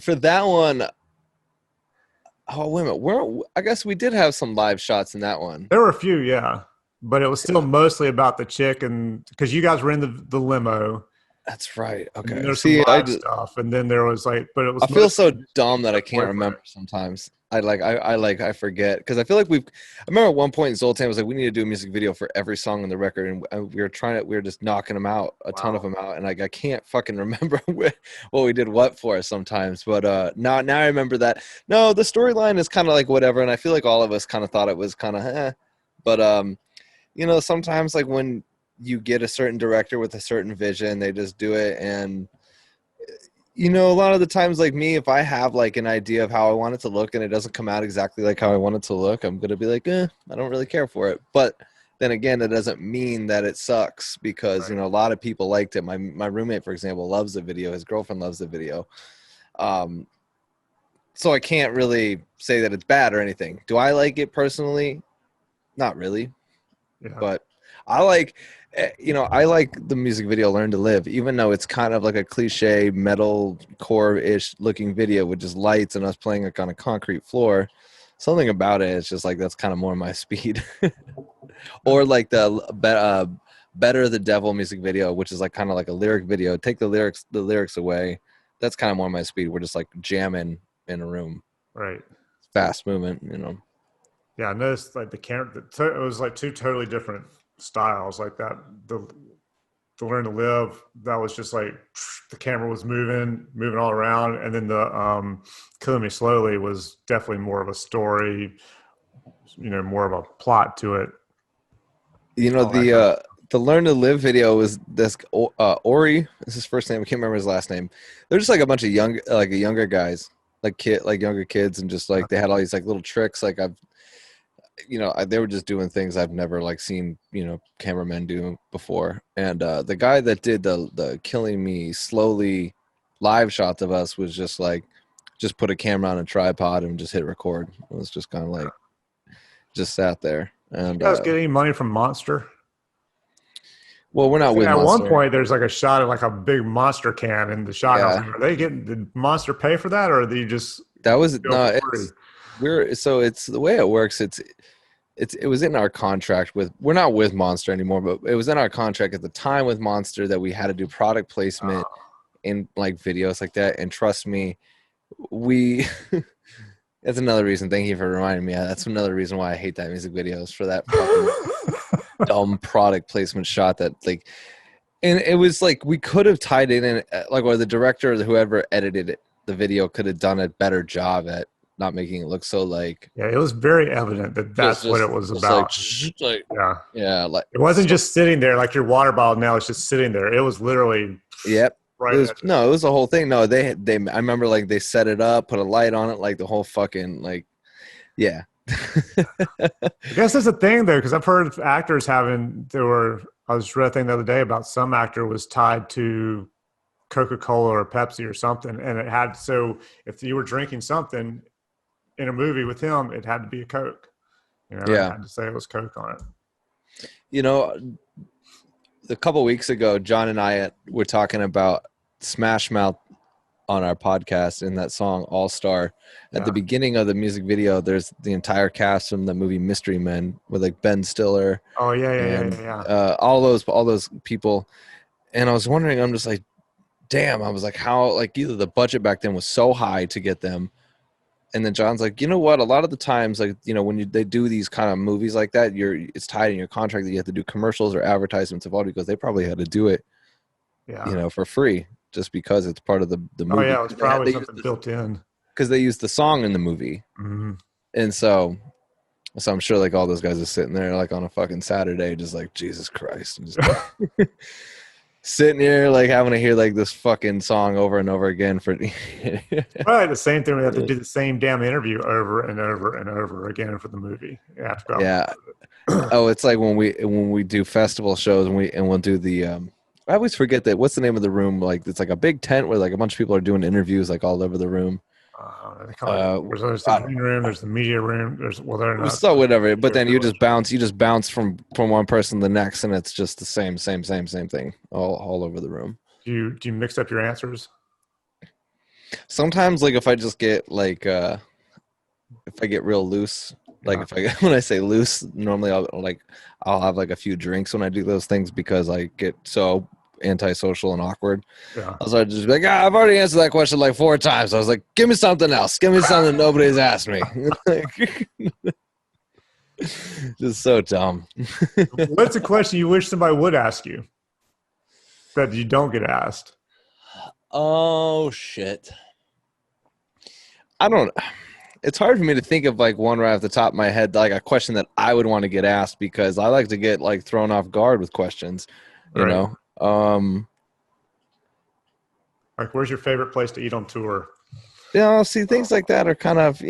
for that one. Oh, wait a minute. I guess we did have some live shots in that one. There were a few, yeah. But it was still mostly about the chick, and because you guys were in the limo. That's right. Okay. And there's some live stuff, and then there was but it was. I feel so dumb that I can't remember sometimes. I forget, because I feel like I remember at one point Zoltan was like, we need to do a music video for every song on the record, and we were just knocking them out, a ton of them out, and I can't fucking remember what we did what for sometimes, but now I remember that. No, the storyline is kind of like whatever, and I feel like all of us kind of thought it was kind of but sometimes like when you get a certain director with a certain vision, they just do it, and a lot of the times, like me, if I have like an idea of how I want it to look and it doesn't come out exactly like how I want it to look, I'm going to be like, I don't really care for it. But then again, it doesn't mean that it sucks because, Right. a lot of people liked it. My roommate, for example, loves the video. His girlfriend loves the video. Um, so I can't really say that it's bad or anything. Do I like it personally? Not really, Yeah. but I like, I like the music video "Learn to Live," even though it's kind of like a cliche metal core-ish looking video with just lights and us playing like on a concrete floor. Something about it, it's just like that's kind of more my speed. Or like "Better the Devil" music video, which is like kind of like a lyric video. Take the lyrics away. That's kind of more my speed. We're just like jamming in a room, Right. fast movement. Yeah, I noticed like the camera. It was like two totally different styles. Like that, the Learn to Live. That was just like the camera was moving all around, and then the Killing Me Slowly was definitely more of a story. More of a plot to it. All that The kind of. the "Learn to Live" video was this Ori. This is his first name. I can't remember his last name. They're just like a bunch of younger guys, like younger kids, and just like they had all these like little tricks. Like they were just doing things I've never like seen, cameramen do before. And the guy that did the Killing Me Slowly live shots of us was just put a camera on a tripod and just hit record. It was just kind of like just sat there. Did you And guys get any money from Monster? well, we're not with At one Monster. point, there's like a shot of like a big Monster can in the shot. And I was Yeah, like, are they getting, did Monster pay for that, or are they just that was go no. for free? It's the way it works. It was in our contract with. We're not with Monster anymore, but it was in our contract at the time with Monster that we had to do product placement in like videos like that. And trust me, we. That's another reason. Thank you for reminding me. That's another reason why I hate that music videos for that fucking dumb product placement shot that like. And it was like we could have tied it in, like, or the director or whoever edited it, the video could have done a better job at not making it look so like Yeah, it was very evident that just that's what it was just like about. Yeah. yeah, like It wasn't so, just sitting there like your water bottle now. It's just sitting there. It was literally yep. It right was at no, it was the whole thing. No, they I remember like they set it up, put a light on it, like the whole fucking like yeah. I guess that's a thing though, because I've heard of actors I was read a thing the other day about some actor was tied to Coca-Cola or Pepsi or something. And it had, so if you were drinking something in a movie with him, it had to be a Coke, it Yeah. had to say it was Coke on it. You know, a couple weeks ago, John and I were talking about Smash Mouth on our podcast in that song All Star. At the Yeah. beginning of the music video, there's the entire cast from the movie Mystery Men with like Ben Stiller Oh yeah, yeah, yeah, and yeah, yeah. all those people. And I was wondering, I'm just like, damn, I was like, how like either the budget back then was so high to get them. And then John's like, you know what? A lot of the times, like, when they do these kind of movies like that, it's tied in your contract that you have to do commercials or advertisements of all because they probably had to do it, Yeah. for free just because it's part of the Oh movie. yeah, it was probably something built in. Because they used the song in the movie. Mm-hmm. And so I'm sure like all those guys are sitting there like on a fucking Saturday, just like, Jesus Christ. Just sitting here like having to hear like this fucking song over and over again for Probably the same thing. We have to do the same damn interview over and over and over again for the movie. You have to go. yeah. Oh, it's like when we do festival shows and we'll do the I always forget that what's the name of the room, like it's like a big tent where like a bunch of people are doing interviews like all over the room. They call there's the green room, there's the media room, they're not. So whatever, but then you just bounce from one person to the next, and it's just the same thing all over the room. Do you mix up your answers? Sometimes, like if I just get like if I get real loose, like if I when I say loose, normally I'll have like a few drinks when I do those things because I get so antisocial and awkward. Yeah. I was like, just be like, I've already answered that question like 4 times. I was like, give me something else. Give me something nobody's asked me. Just so dumb. What's a question you wish somebody would ask you that you don't get asked? Oh shit. I don't. It's hard for me to think of like one right off the top of my head, like a question that I would want to get asked because I like to get like thrown off guard with questions, you know. Like, where's your favorite place to eat on tour? See, things like that are kind of,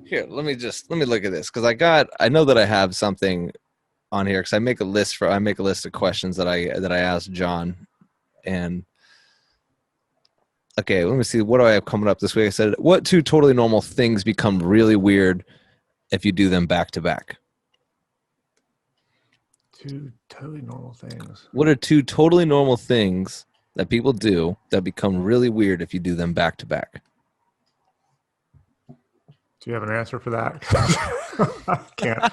Here, let me look at this because I know that I have something on here because I make a list of questions that I asked John. And okay, let me see, what do I have coming up this week? I said, what two totally normal things become really weird if you do them back to back? Two totally normal things. What are two totally normal things that people do that become really weird if you do them back to back? Do you have an answer for that? I can't.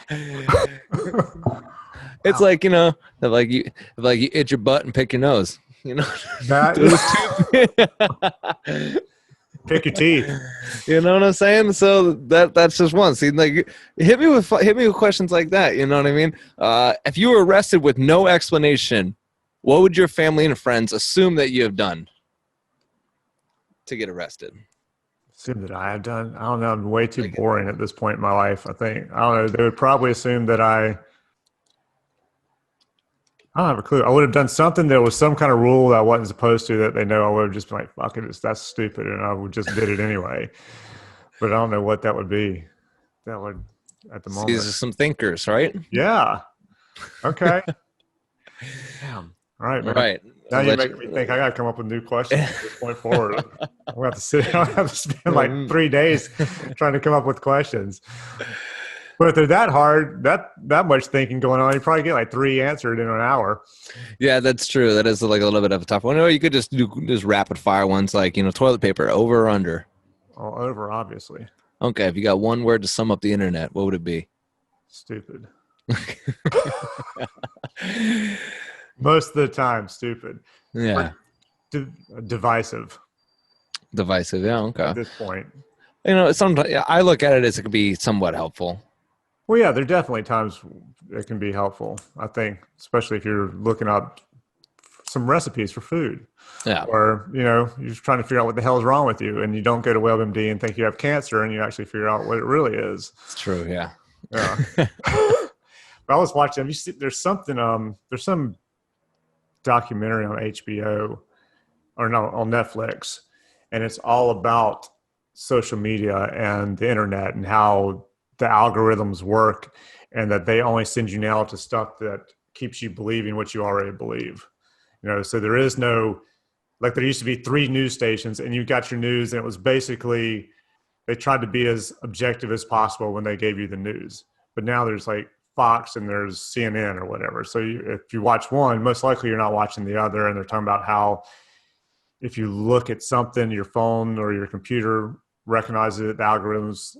It's Wow. like, if you itch your butt and pick your nose, That those two. pick your teeth. You know what I'm saying? So that's just one. See, like, hit me with questions like that. You know what I mean? If you were arrested with no explanation, what would your family and friends assume that you have done to get arrested? Assume that I have done. I don't know. I'm way too Like, boring at this point in my life. I think. I don't know. They would probably assume that I don't have a clue. I would have done something that was some kind of rule that I wasn't supposed to that they know. I would have just been like, fuck it, that's stupid. And I would just did it anyway. But I don't know what that would be. That would, at the see, these moment. are some thinkers, right? Yeah. Okay. Damn. All right, man. Right. Now you're making me think I got to come up with new questions from this point forward. I'm going to have to spend like 3 days trying to come up with questions. But if they're that hard, that much thinking going on, you probably get like 3 answered in an hour. Yeah, that's true. That is like a little bit of a tough one. Or you could just do just rapid fire ones like, toilet paper, over or under. All over, obviously. Okay, if you got one word to sum up the internet, what would it be? Stupid. Most of the time, stupid. Yeah. Divisive Divisive. Yeah, okay. at this point. Sometimes I look at it as it could be somewhat helpful. Well, yeah, there are definitely times it can be helpful, I think, especially if you're looking up some recipes for food. Yeah. Or, you're just trying to figure out what the hell is wrong with you, and you don't go to WebMD and think you have cancer, and you actually figure out what it really is. It's true, yeah. Yeah. But I was watching, there's some documentary on HBO, or no, on Netflix, and it's all about social media and the internet and how the algorithms work, and that they only send you now to stuff that keeps you believing what you already believe. So there is no, like, there used to be 3 news stations and you got your news, and it was basically, they tried to be as objective as possible when they gave you the news. But now there's like Fox and there's CNN or whatever. So if you watch one, most likely you're not watching the other. And they're talking about how if you look at something, your phone or your computer recognizes it, the algorithms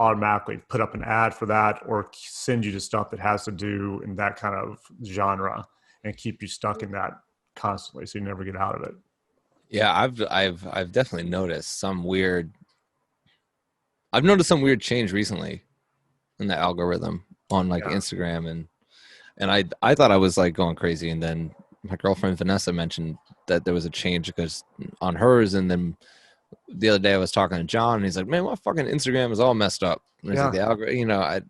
automatically put up an ad for that or send you to stuff that has to do in that kind of genre and keep you stuck in that constantly, so you never get out of it. Yeah, I've definitely noticed some weird. I've noticed some weird change recently in the algorithm on like Instagram, and I thought I was like going crazy, and then my girlfriend Vanessa mentioned that there was a change because on hers, and then the other day I was talking to John, and he's like, "Man, my fucking Instagram is all messed up." And he's like, the algorithm,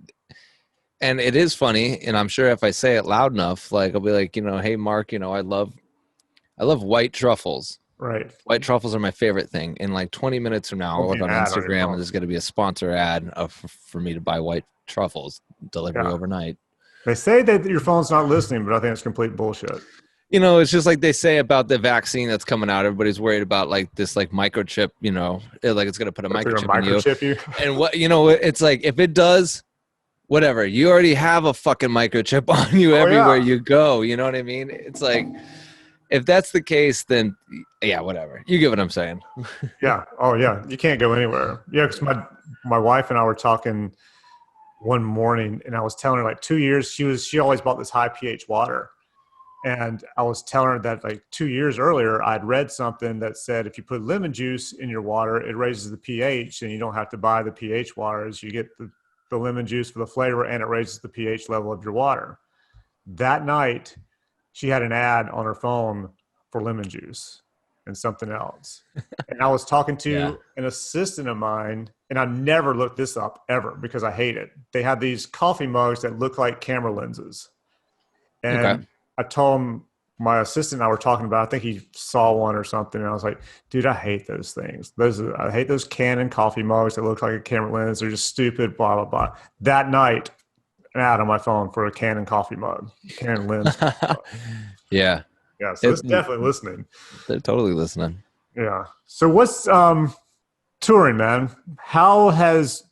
and it is funny, and I'm sure if I say it loud enough, like I'll be like, "Hey Mark, I love white truffles." Right. White truffles are my favorite thing. In like 20 minutes from now, I'll look on Instagram and there's going to be a sponsor ad for me to buy white truffles, delivery overnight. They say that your phone's not listening, but I think it's complete bullshit. It's just like they say about the vaccine that's coming out. Everybody's worried about like this like microchip, like it's going to put a microchip in you. And what, it's like, if it does, whatever, you already have a fucking microchip on you everywhere you go. You know what I mean? It's like, if that's the case, then yeah, whatever. You get what I'm saying. Yeah. Oh yeah. You can't go anywhere. Yeah. Because my wife and I were talking one morning, and I was telling her like 2 years, she always bought this high pH water. And I was telling her that like 2 years earlier, I'd read something that said if you put lemon juice in your water, it raises the pH, and you don't have to buy the pH waters. You get the lemon juice for the flavor, and it raises the pH level of your water. That night, she had an ad on her phone for lemon juice and something else. And I was talking to an assistant of mine, and I never looked this up ever because I hate it. They had these coffee mugs that look like camera lenses. And I told them, my assistant and I were talking about. I think he saw one or something, and I was like, "Dude, I hate those things. I hate those Canon coffee mugs that look like a camera lens. They're just stupid." Blah blah blah. That night, an ad on my phone for a Canon coffee mug, Canon lens coffee mug. Yeah. Yeah, so it's definitely listening. They're totally listening. Yeah. So what's touring, man? How has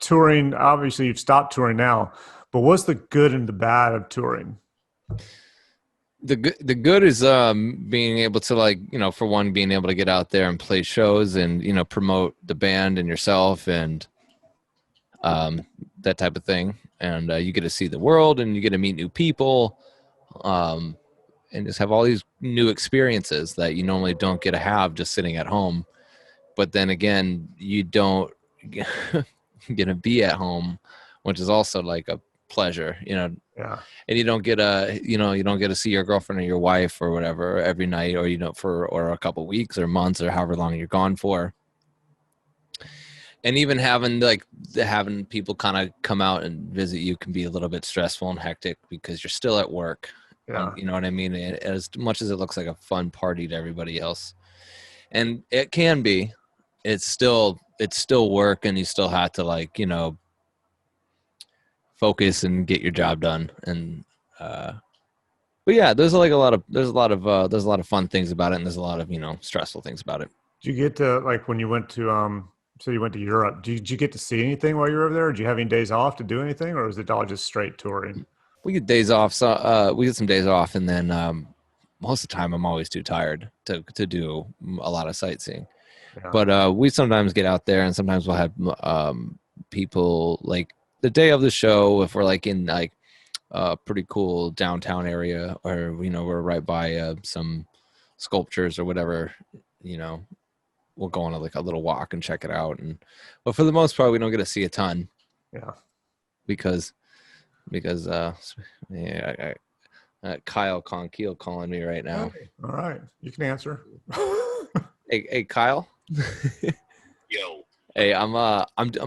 touring? Obviously, you've stopped touring now, but what's the good and the bad of touring? The good is being able to, like, for one, being able to get out there and play shows and promote the band and yourself and that type of thing, and you get to see the world and you get to meet new people, and just have all these new experiences that you normally don't get to have just sitting at home. But then again, you don't get to be at home, which is also like a pleasure, Yeah. And you don't get to see your girlfriend or your wife or whatever every night, or or a couple weeks or months or however long you're gone for. And even having people kind of come out and visit you can be a little bit stressful and hectic because you're still at work. Yeah. You know what I mean? As much as it looks like a fun party to everybody else, and it can be, it's still work, and you still have to focus and get your job done. And but yeah, there's a lot of fun things about it, and there's a lot of stressful things about it. Did you get to, like, when you went to so you went to Europe, did you get to see anything while you were over there? Did you have any days off to do anything, or was it all just straight touring? We get days off, so we get some days off, and then most of the time I'm always too tired to do a lot of sightseeing. Yeah. But we sometimes get out there, and sometimes we'll have people, like, the day of the show, if we're like in like a pretty cool downtown area, or we're right by some sculptures or whatever, we'll go on a little walk and check it out. But for the most part, we don't get to see a ton. Yeah. Because Kyle Conkeel calling me right now. Okay. All right, you can answer. Hey, Kyle. Yo. Hey, I'm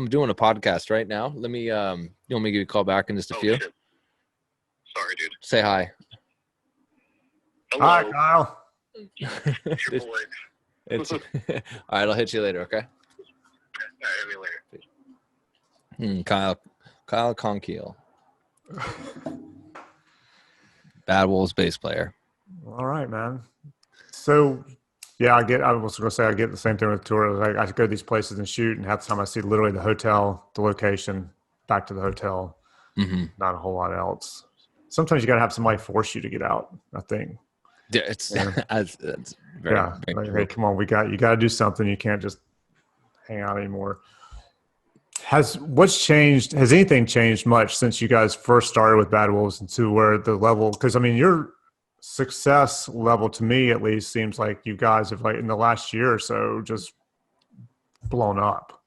doing a podcast right now. Let me you want me to give you a call back in just a few? Shit. Sorry, dude. Say hi. Hello. Hi, Kyle. Your boy. It's all right. I'll hit you later. Okay. All right, hit me later. Kyle Conkeel, Bad Wolves bass player. All right, man. So, yeah, I was going to say I get the same thing with tours. I go to these places and shoot, and half the time I see literally the hotel, the location, back to the hotel. Mm-hmm. Not a whole lot else. Sometimes you got to have somebody force you to get out, I think. Yeah, it's that's very, yeah. very Like, cool. hey, come on, you got to do something. You can't just hang out anymore. What's changed? Has anything changed much since you guys first started with Bad Wolves, and to where the level? Because I mean, your success level, to me at least, seems like you guys have, like, in the last year or so, just blown up.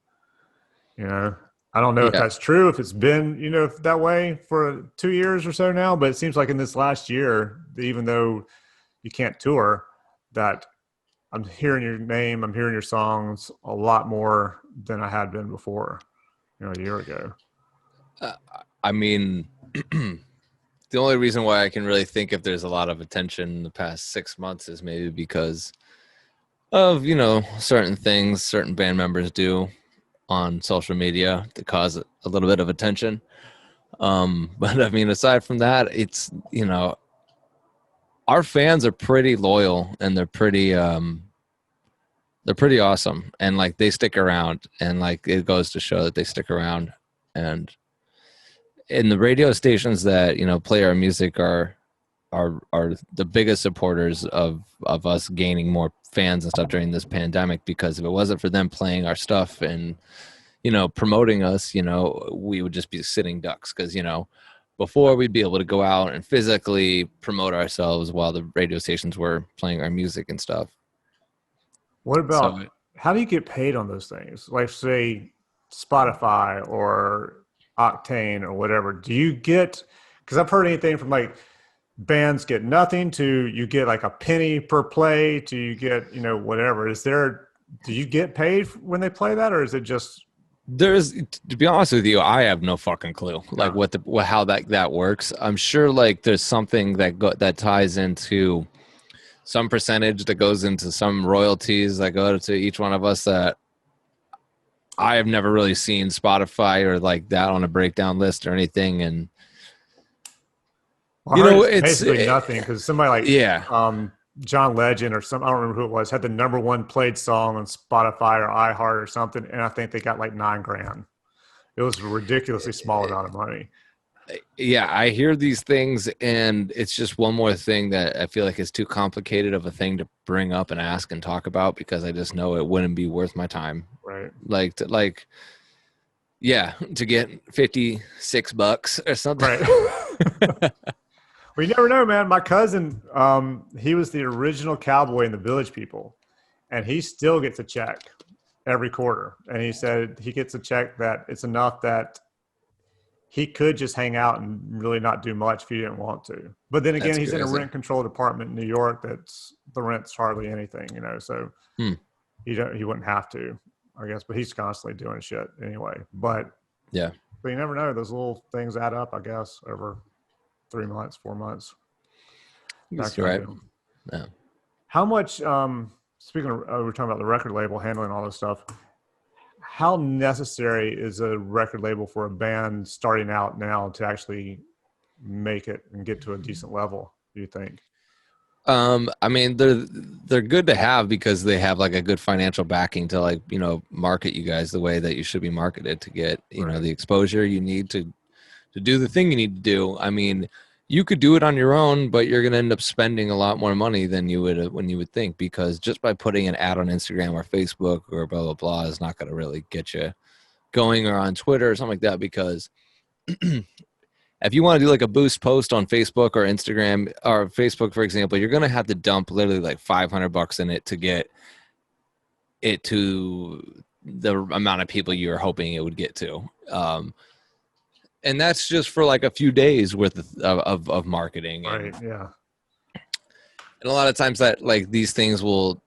I don't know if that's true, if it's been that way for 2 years or so now, but it seems like in this last year, even though you can't tour, that I'm hearing your name, I'm hearing your songs a lot more than I had been before. A year ago. I mean, the only reason why I can really think if there's a lot of attention in the past 6 months is maybe because of, certain things certain band members do on social media to cause a little bit of attention. But I mean, aside from that, it's, our fans are pretty loyal, and they're pretty awesome, and like they stick around, and like it goes to show that they stick around. And in the radio stations that play our music are the biggest supporters of us gaining more fans and stuff during this pandemic, because if it wasn't for them playing our stuff and promoting us, we would just be sitting ducks, because before we'd be able to go out and physically promote ourselves while the radio stations were playing our music and stuff. What about, how do you get paid on those things? Like, say, Spotify or Octane or whatever. Do you get, because I've heard anything from like bands get nothing to you get like a penny per play to you get, whatever. Do you get paid when they play that, or is it just There's, to be honest with you, I have no fucking clue like how that works. I'm sure like there's something that ties into some percentage that goes into some royalties that go to each one of us that I have never really seen Spotify or like that on a breakdown list or anything. And well, it's basically nothing, because somebody like John Legend or I don't remember who it was, had the #1 played song on Spotify or iHeart or something, and I think they got like $9,000. It was a ridiculously small amount of money. Yeah, I hear these things, and it's just one more thing that I feel like is too complicated of a thing to bring up and ask and talk about, because I just know it wouldn't be worth my time. Right. To get $56 or something. Right. Well, you never know, man. My cousin, he was the original cowboy in the Village People, and he still gets a check every quarter. And he said he gets a check that it's enough that he could just hang out and really not do much if he didn't want to. But then again, he's in a rent-controlled apartment in New York that's the rent's hardly anything, so he wouldn't have to, I guess. But he's constantly doing shit anyway. But you never know. Those little things add up, I guess, over 3 months, 4 months. That's right. Yeah. How much, speaking of, we're talking about the record label handling all this stuff, how necessary is a record label for a band starting out now to actually make it and get to a decent level, do you think? I mean, they're good to have because they have like a good financial backing to market you guys the way that you should be marketed to get, the exposure you need to do the thing you need to do. I mean, you could do it on your own, but you're going to end up spending a lot more money than you would when you would think, because just by putting an ad on Instagram or Facebook or blah, blah, blah is not going to really get you going, or on Twitter or something like that. Because if you want to do like a boost post on Facebook or Instagram or Facebook, for example, you're going to have to dump literally like $500 in it to get it to the amount of people you're hoping it would get to. And that's just for like a few days worth of marketing. Right. Yeah. And a lot of times that like these things will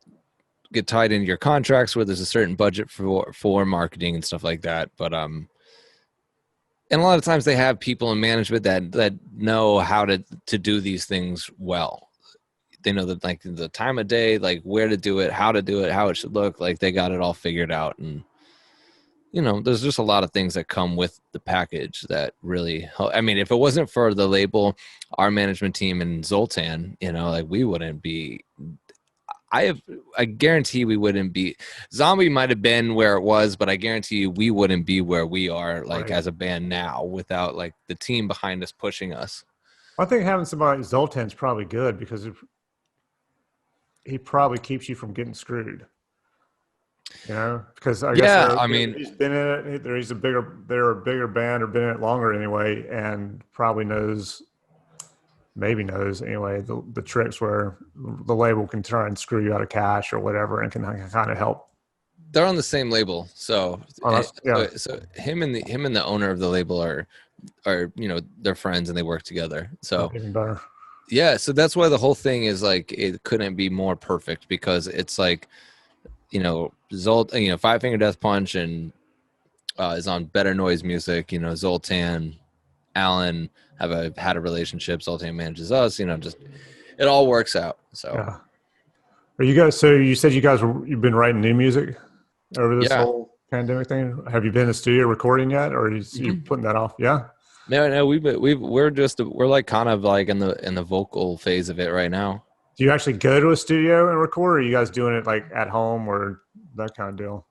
get tied into your contracts where there's a certain budget for marketing and stuff like that. But, and a lot of times they have people in management that know how to do these things well. They know that like the time of day, like where to do it, how it should look like. They got it all figured out. And, there's just a lot of things that come with the package that really help. I mean, if it wasn't for the label, our management team and Zoltan, we wouldn't be, I guarantee we wouldn't be. Zombie might have been where it was, but I guarantee you we wouldn't be where we are as a band now without like the team behind us pushing us. I think having somebody like Zoltan's probably good, because he probably keeps you from getting screwed. Because I guess he's been in it. They're a bigger band, or been in it longer anyway, and probably knows anyway the tricks where the label can try and screw you out of cash or whatever, and can kind of help. They're on the same label, so so him and the owner of the label are they're friends and they work together. So even better. Yeah, so that's why the whole thing is like it couldn't be more perfect, because it's like. Five Finger Death Punch and is on Better Noise Music. Zoltan, Alan have had a relationship. Zoltan manages us. Just it all works out. So, yeah. Are you guys? So you said you've been writing new music over this whole pandemic thing. Have you been in the studio recording yet, or are you putting that off? Yeah. No, we're like kind of like in the vocal phase of it right now. Do you actually go to a studio and record, or are you guys doing it like at home or that kind of deal?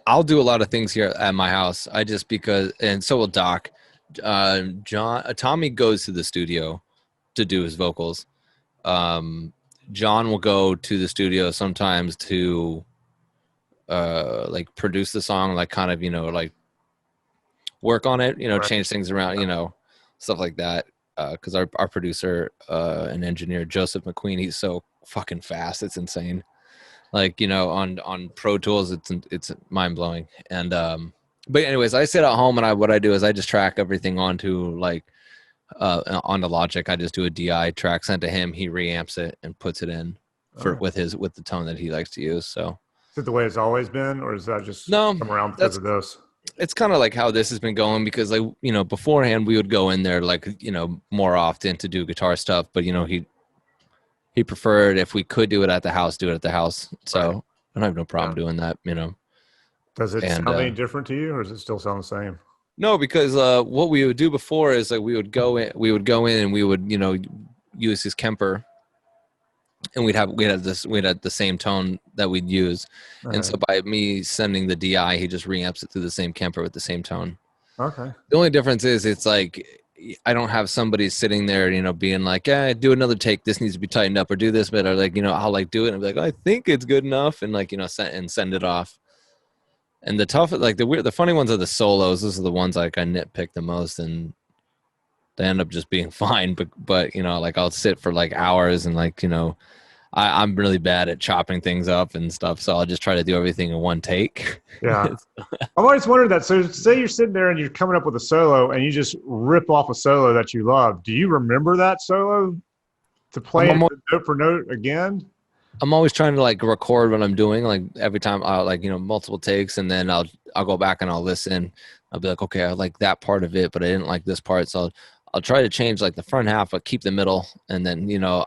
I'll do a lot of things here at my house. And so will Doc. Tommy goes to the studio to do his vocals. John will go to the studio sometimes to like produce the song, like kind of, like work on it, right. Change things around, stuff like that. Because our producer and engineer Joseph McQueen, he's so fucking fast, it's insane. Like on Pro Tools, it's mind blowing. And but anyways, I sit at home and what I do is I just track everything onto onto Logic. I just do a DI track sent to him. He reamps it and puts it in with the tone that he likes to use. So it the way it's always been, or is that just No, come around because of this? it's kind of like how this has been going, because like, you know, beforehand we would go in there like, you know, more often to do guitar stuff, but you know, he preferred if we could do it at the house, do it at the house. So Right. I don't have no problem doing that, you know. Does it And sound any different to you, or does it still sound the same? no, because what we would do before is like we would go in and we would, you know, use his Kemper, and we'd had the same tone that we'd use. And so by me sending the DI, he just reamps it through the same Kemper with the same tone. Okay. The only difference is it's like I don't have somebody sitting there, you know, being like, "Yeah, do another take. This needs to be tightened up, or do this bit," or like, you know, I'll like do it and be like, "I think it's good enough," and like, you know, send it off. And the tough, like the funny ones are the solos. Those are the ones like I nitpick the most, and they end up just being fine. But you know, like I'll sit for like hours, and like, you know, I'm really bad at chopping things up and stuff, so I'll just try to do everything in one take. Yeah. I've always wondered that. So say you're sitting there and you're coming up with a solo and you just rip off a solo that you love. Do you remember that solo to play it note for note again? I'm always trying to like record what I'm doing. Like every time I'll like, you know, multiple takes, and then I'll go back and I'll listen. I'll be like, okay, I like that part of it, but I didn't like this part. So I'll try to change like the front half, but keep the middle. And then, you know,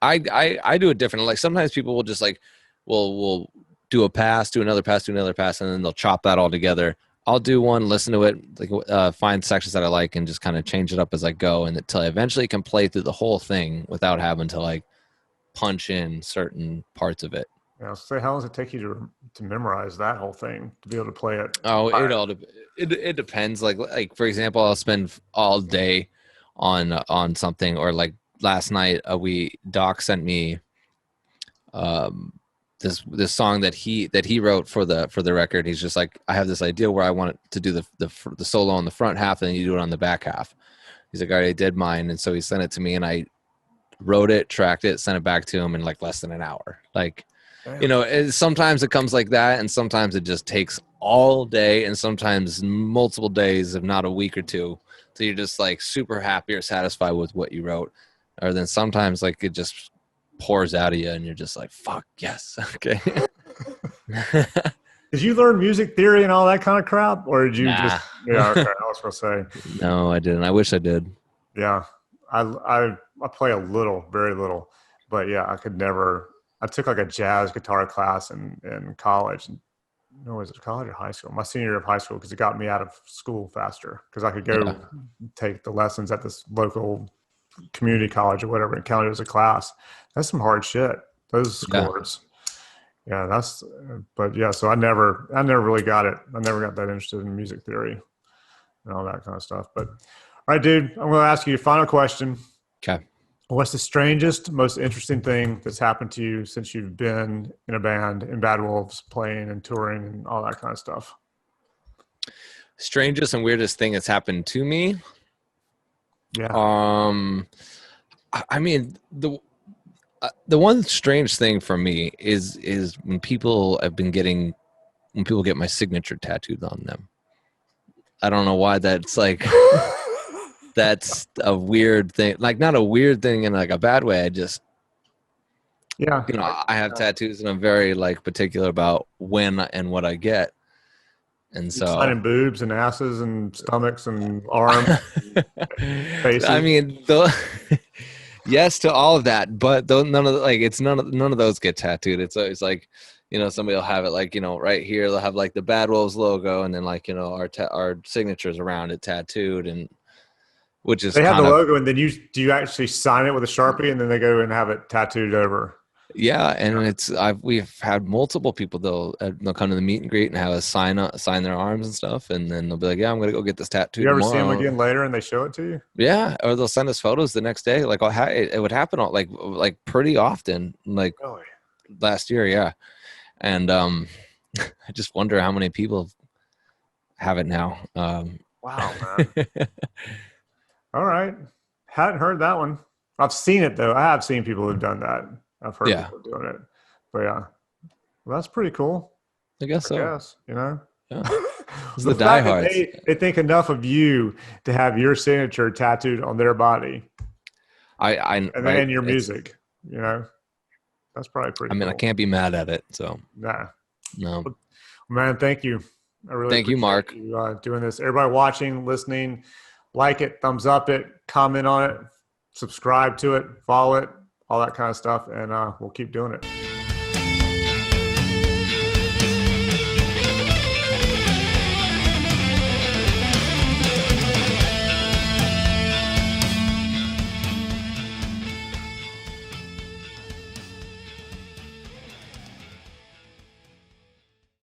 I do it different. Like sometimes people will just like, will do a pass, do another pass, and then they'll chop that all together. I'll do one, listen to it, like find sections that I like, and just kind of change it up as I go, and until I eventually can play through the whole thing without having to like punch in certain parts of it. Yeah. So how long does it take you to memorize that whole thing to be able to play it? Oh, it depends. Like for example, I'll spend all day on something, or like last night, Doc sent me this song that he wrote for the record. He's just like, I have this idea where I want it to do the solo on the front half, and then you do it on the back half. He's like, I already did mine, and so he sent it to me, and I wrote it, tracked it, sent it back to him in like less than an hour. Like, damn. You know, sometimes it comes like that, and sometimes it just takes all day, and sometimes multiple days, if not a week or two. So you're just like super happy or satisfied with what you wrote. Or then sometimes like it just pours out of you, and you're just like, fuck, yes. Okay. Did you learn music theory and all that kind of crap? Or did you just, yeah, okay, I was going to say. No, I didn't. I wish I did. Yeah. I play a little, very little, but yeah, I could never. I took like a jazz guitar class in college. No, was it college or high school? My senior year of high school, because it got me out of school faster, because I could go take the lessons at this local community college or whatever and count it as a class. That's some hard shit. Those scores. Yeah, but yeah, so I never really got it. I never got that interested in music theory and all that kind of stuff. But all right, dude, I'm going to ask you a final question. Okay. What's the strangest, most interesting thing that's happened to you since you've been in a band, in Bad Wolves, playing and touring and all that kind of stuff? Strangest and weirdest thing that's happened to me? Yeah. I mean, the one strange thing for me is when people get my signature tattooed on them. I don't know why that's like. That's a weird thing. Like, not a weird thing in like a bad way. I just, you know, I have tattoos, and I'm very like particular about when and what I get. And so signing boobs and asses and stomachs and arms, and faces. I mean, yes to all of that, but none of those get tattooed. It's always like, you know, somebody will have it like, you know, right here they'll have like the Bad Wolves logo, and then like, you know, our signatures around it tattooed, and which is they have the logo, and then do you actually sign it with a Sharpie, and then they go and have it tattooed over? Yeah, and we've had multiple people they'll come to the meet and greet and have us sign their arms and stuff, and then they'll be like, yeah, I'm gonna go get this tattoo. You ever tomorrow. see them again later, and they show it to you? Yeah, or they'll send us photos the next day. Like it would happen like pretty often, like really? Last year, yeah. And I just wonder how many people have it now. Wow, man. All right. Hadn't heard that one. I've seen it, though. I have seen people who've done that. I've heard people doing it. But yeah. Well, that's pretty cool. I guess so. You know? Yeah. It's the diehards. They think enough of you to have your signature tattooed on their body. And then your music, you know? That's probably pretty I mean, cool. I can't be mad at it. So Nah. no. Man, thank you. I really Thank you, Mark. you, doing this. Everybody watching, listening, like it, thumbs up it, comment on it, subscribe to it, follow it, all that kind of stuff, and we'll keep doing it.